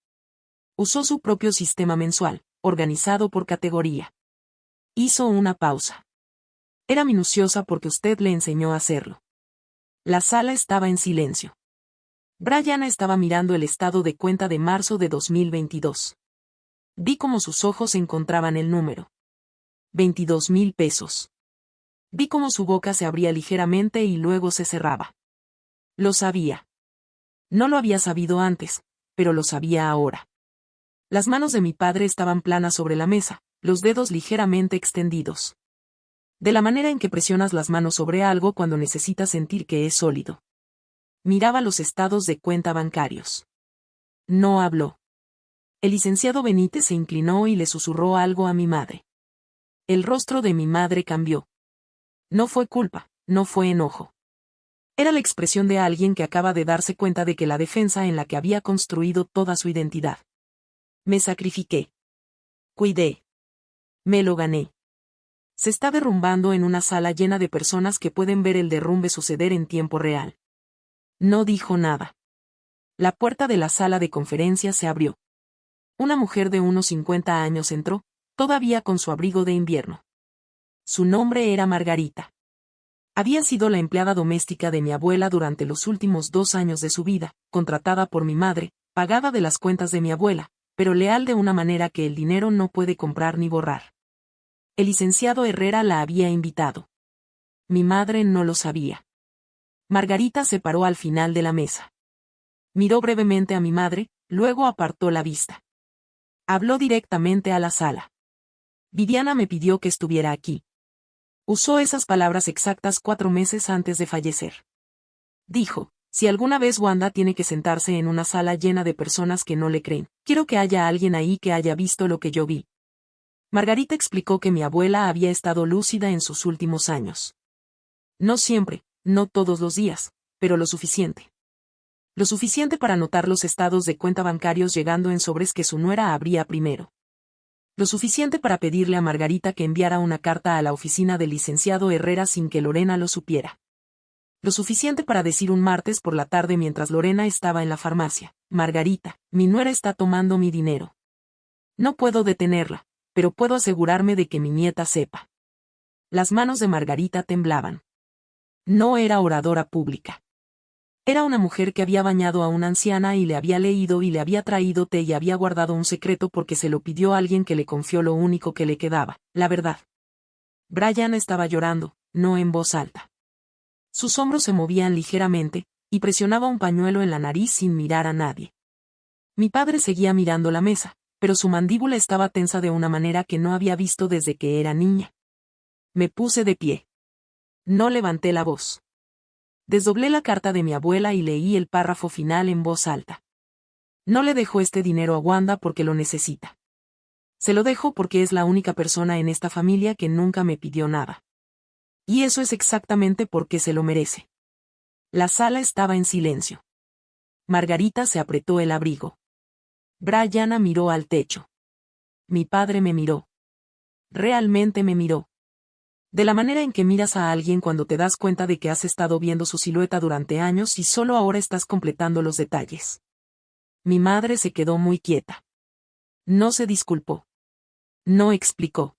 Usó su propio sistema mensual, organizado por categoría. Hizo una pausa. Era minuciosa porque usted le enseñó a hacerlo. La sala estaba en silencio. Brianna estaba mirando el estado de cuenta de marzo de 2022. Vi cómo sus ojos encontraban el número. 22,000 pesos. Vi cómo su boca se abría ligeramente y luego se cerraba. Lo sabía. No lo había sabido antes, pero lo sabía ahora. Las manos de mi padre estaban planas sobre la mesa, los dedos ligeramente extendidos. De la manera en que presionas las manos sobre algo cuando necesitas sentir que es sólido. Miraba los estados de cuenta bancarios. No habló. El licenciado Benítez se inclinó y le susurró algo a mi madre. El rostro de mi madre cambió. No fue culpa, no fue enojo. Era la expresión de alguien que acaba de darse cuenta de que la defensa en la que había construido toda su identidad. Me sacrifiqué. Cuidé. Me lo gané. Se está derrumbando en una sala llena de personas que pueden ver el derrumbe suceder en tiempo real. No dijo nada. La puerta de la sala de conferencias se abrió. Una mujer de unos 50 años entró, todavía con su abrigo de invierno. Su nombre era Margarita. Había sido la empleada doméstica de mi abuela durante los últimos 2 años de su vida, contratada por mi madre, pagada de las cuentas de mi abuela, pero leal de una manera que el dinero no puede comprar ni borrar. El licenciado Herrera la había invitado. Mi madre no lo sabía. Margarita se paró al final de la mesa. Miró brevemente a mi madre, luego apartó la vista. Habló directamente a la sala. Viviana me pidió que estuviera aquí. Usó esas palabras exactas 4 meses antes de fallecer. Dijo, si alguna vez Wanda tiene que sentarse en una sala llena de personas que no le creen, quiero que haya alguien ahí que haya visto lo que yo vi. Margarita explicó que mi abuela había estado lúcida en sus últimos años. No siempre, no todos los días, pero lo suficiente. Lo suficiente para notar los estados de cuenta bancarios llegando en sobres que su nuera abría primero. Lo suficiente para pedirle a Margarita que enviara una carta a la oficina del licenciado Herrera sin que Lorena lo supiera. Lo suficiente para decir un martes por la tarde mientras Lorena estaba en la farmacia, Margarita, mi nuera está tomando mi dinero. No puedo detenerla, pero puedo asegurarme de que mi nieta sepa. Las manos de Margarita temblaban. No era oradora pública. Era una mujer que había bañado a una anciana y le había leído y le había traído té y había guardado un secreto porque se lo pidió a alguien que le confió lo único que le quedaba, la verdad. Brian estaba llorando, no en voz alta. Sus hombros se movían ligeramente, y presionaba un pañuelo en la nariz sin mirar a nadie. Mi padre seguía mirando la mesa, pero su mandíbula estaba tensa de una manera que no había visto desde que era niña. Me puse de pie. No levanté la voz. Desdoblé la carta de mi abuela y leí el párrafo final en voz alta. No le dejo este dinero a Wanda porque lo necesita. Se lo dejo porque es la única persona en esta familia que nunca me pidió nada. Y eso es exactamente porque se lo merece. La sala estaba en silencio. Margarita se apretó el abrigo. Brianna miró al techo. Mi padre me miró. Realmente me miró. De la manera en que miras a alguien cuando te das cuenta de que has estado viendo su silueta durante años y solo ahora estás completando los detalles. Mi madre se quedó muy quieta. No se disculpó. No explicó.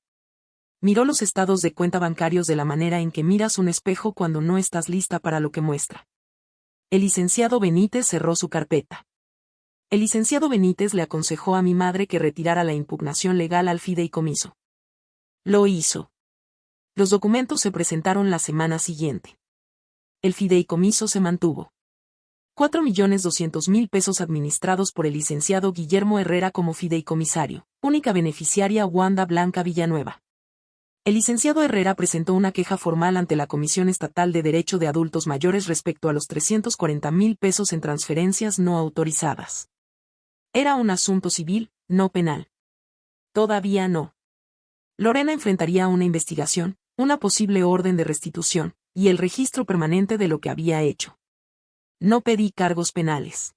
Miró los estados de cuenta bancarios de la manera en que miras un espejo cuando no estás lista para lo que muestra. El licenciado Benítez cerró su carpeta. El licenciado Benítez le aconsejó a mi madre que retirara la impugnación legal al fideicomiso. Lo hizo. Los documentos se presentaron la semana siguiente. El fideicomiso se mantuvo. 4.200.000 pesos administrados por el licenciado Guillermo Herrera como fideicomisario, única beneficiaria Wanda Blanca Villanueva. El licenciado Herrera presentó una queja formal ante la Comisión Estatal de Derecho de Adultos Mayores respecto a los 340.000 pesos en transferencias no autorizadas. Era un asunto civil, no penal. Todavía no. Lorena enfrentaría una investigación, una posible orden de restitución, y el registro permanente de lo que había hecho. No pedí cargos penales.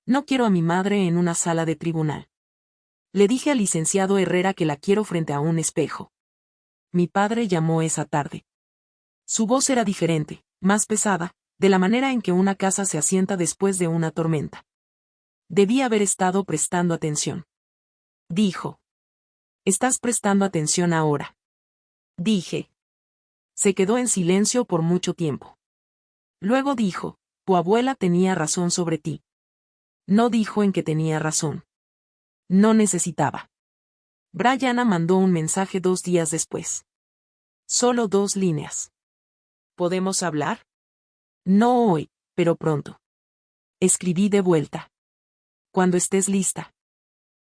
No quiero a mi madre en una sala de tribunal. Le dije al licenciado Herrera que la quiero frente a un espejo. Mi padre llamó esa tarde. Su voz era diferente, más pesada, de la manera en que una casa se asienta después de una tormenta. Debí haber estado prestando atención. Dijo. ¿Estás prestando atención ahora? Dije. Se quedó en silencio por mucho tiempo. Luego dijo, tu abuela tenía razón sobre ti. No dijo en que tenía razón. No necesitaba. Brianna mandó un mensaje 2 días después. Solo 2 líneas. ¿Podemos hablar? No hoy, pero pronto. Escribí de vuelta. Cuando estés lista.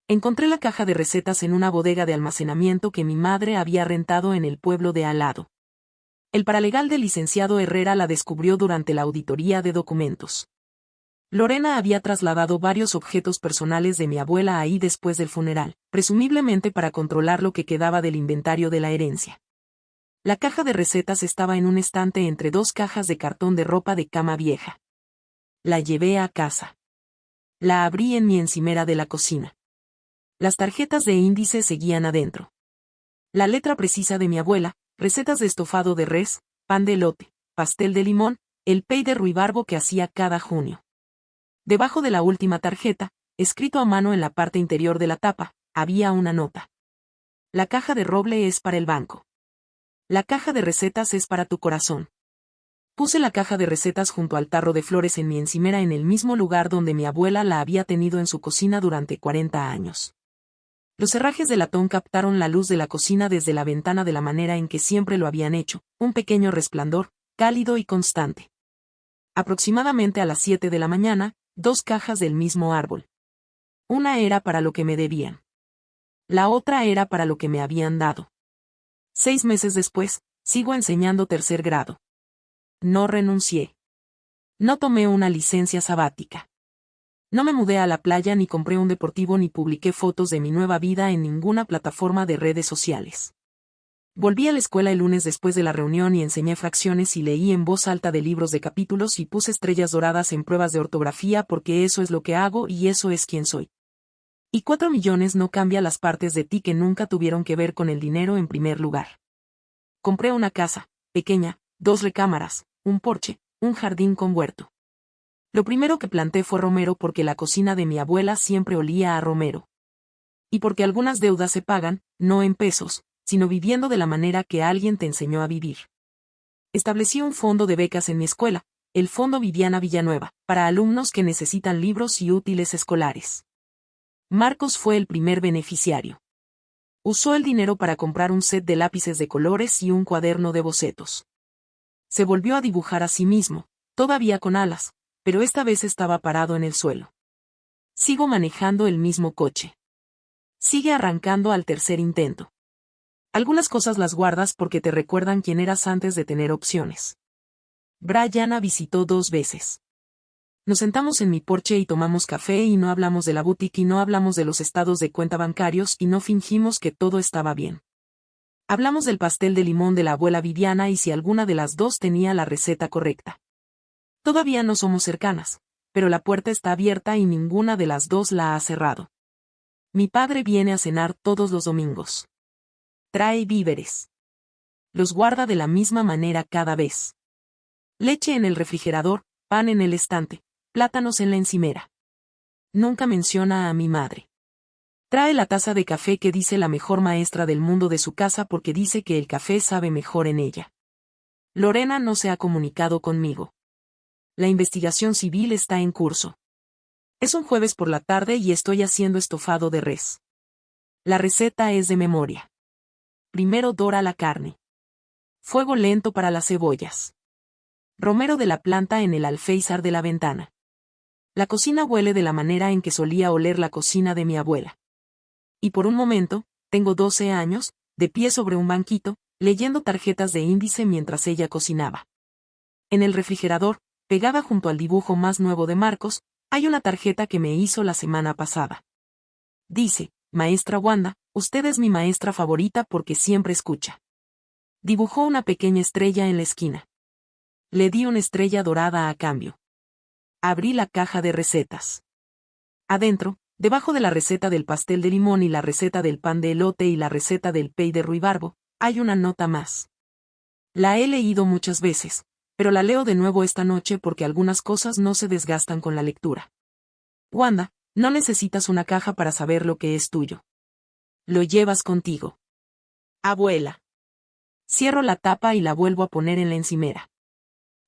Encontré la caja de recetas en una bodega de almacenamiento que mi madre había rentado en el pueblo de al lado. El paralegal del licenciado Herrera la descubrió durante la auditoría de documentos. Lorena había trasladado varios objetos personales de mi abuela ahí después del funeral, presumiblemente para controlar lo que quedaba del inventario de la herencia. La caja de recetas estaba en un estante entre 2 cajas de cartón de ropa de cama vieja. La llevé a casa. La abrí en mi encimera de la cocina. Las tarjetas de índice seguían adentro. La letra precisa de mi abuela, recetas de estofado de res, pan de elote, pastel de limón, el pay de ruibarbo que hacía cada junio. Debajo de la última tarjeta, escrito a mano en la parte interior de la tapa, había una nota. La caja de roble es para el banco. La caja de recetas es para tu corazón. Puse la caja de recetas junto al tarro de flores en mi encimera en el mismo lugar donde mi abuela la había tenido en su cocina durante 40 años. Los herrajes de latón captaron la luz de la cocina desde la ventana de la manera en que siempre lo habían hecho, un pequeño resplandor, cálido y constante. Aproximadamente a las 7 de la mañana, 2 cajas del mismo árbol. Una era para lo que me debían. La otra era para lo que me habían dado. 6 meses después, sigo enseñando tercer grado. No renuncié. No tomé una licencia sabática. No me mudé a la playa ni compré un deportivo ni publiqué fotos de mi nueva vida en ninguna plataforma de redes sociales. Volví a la escuela el lunes después de la reunión y enseñé fracciones y leí en voz alta de libros de capítulos y puse estrellas doradas en pruebas de ortografía porque eso es lo que hago y eso es quien soy. Y 4 millones no cambia las partes de ti que nunca tuvieron que ver con el dinero en primer lugar. Compré una casa, pequeña, 2 recámaras, un porche, un jardín con huerto. Lo primero que planté fue romero porque la cocina de mi abuela siempre olía a romero. Y porque algunas deudas se pagan, no en pesos, sino viviendo de la manera que alguien te enseñó a vivir. Establecí un fondo de becas en mi escuela, el Fondo Viviana Villanueva, para alumnos que necesitan libros y útiles escolares. Marcos fue el primer beneficiario. Usó el dinero para comprar un set de lápices de colores y un cuaderno de bocetos. Se volvió a dibujar a sí mismo, todavía con alas, pero esta vez estaba parado en el suelo. Sigo manejando el mismo coche. Sigue arrancando al tercer intento. Algunas cosas las guardas porque te recuerdan quién eras antes de tener opciones. Brianna visitó 2 veces. Nos sentamos en mi porche y tomamos café y no hablamos de la boutique y no hablamos de los estados de cuenta bancarios y no fingimos que todo estaba bien. Hablamos del pastel de limón de la abuela Viviana y si alguna de las dos tenía la receta correcta. Todavía no somos cercanas, pero la puerta está abierta y ninguna de las dos la ha cerrado. Mi padre viene a cenar todos los domingos. Trae víveres. Los guarda de la misma manera cada vez. Leche en el refrigerador, pan en el estante, plátanos en la encimera. Nunca menciona a mi madre. Trae la taza de café que dice la mejor maestra del mundo de su casa porque dice que el café sabe mejor en ella. Lorena no se ha comunicado conmigo. La investigación civil está en curso. Es un jueves por la tarde y estoy haciendo estofado de res. La receta es de memoria. Primero dora la carne. Fuego lento para las cebollas. Romero de la planta en el alféizar de la ventana. La cocina huele de la manera en que solía oler la cocina de mi abuela. Y por un momento, tengo 12 años, de pie sobre un banquito, leyendo tarjetas de índice mientras ella cocinaba. En el refrigerador, pegada junto al dibujo más nuevo de Marcos, hay una tarjeta que me hizo la semana pasada. Dice, Maestra Wanda, usted es mi maestra favorita porque siempre escucha. Dibujó una pequeña estrella en la esquina. Le di una estrella dorada a cambio. Abrí la caja de recetas. Adentro, debajo de la receta del pastel de limón y la receta del pan de elote y la receta del pey de ruibarbo, hay una nota más. La he leído muchas veces, pero la leo de nuevo esta noche porque algunas cosas no se desgastan con la lectura. Wanda, no necesitas una caja para saber lo que es tuyo. Lo llevas contigo. Abuela. Cierro la tapa y la vuelvo a poner en la encimera.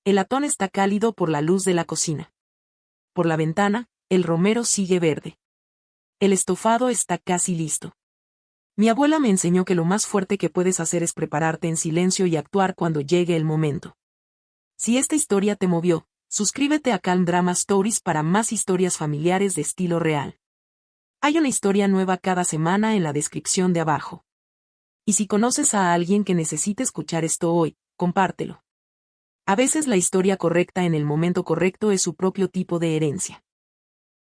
El latón está cálido por la luz de la cocina. Por la ventana, el romero sigue verde. El estofado está casi listo. Mi abuela me enseñó que lo más fuerte que puedes hacer es prepararte en silencio y actuar cuando llegue el momento. Si esta historia te movió, suscríbete a Calm Drama Stories para más historias familiares de estilo real. Hay una historia nueva cada semana en la descripción de abajo. Y si conoces a alguien que necesite escuchar esto hoy, compártelo. A veces la historia correcta en el momento correcto es su propio tipo de herencia.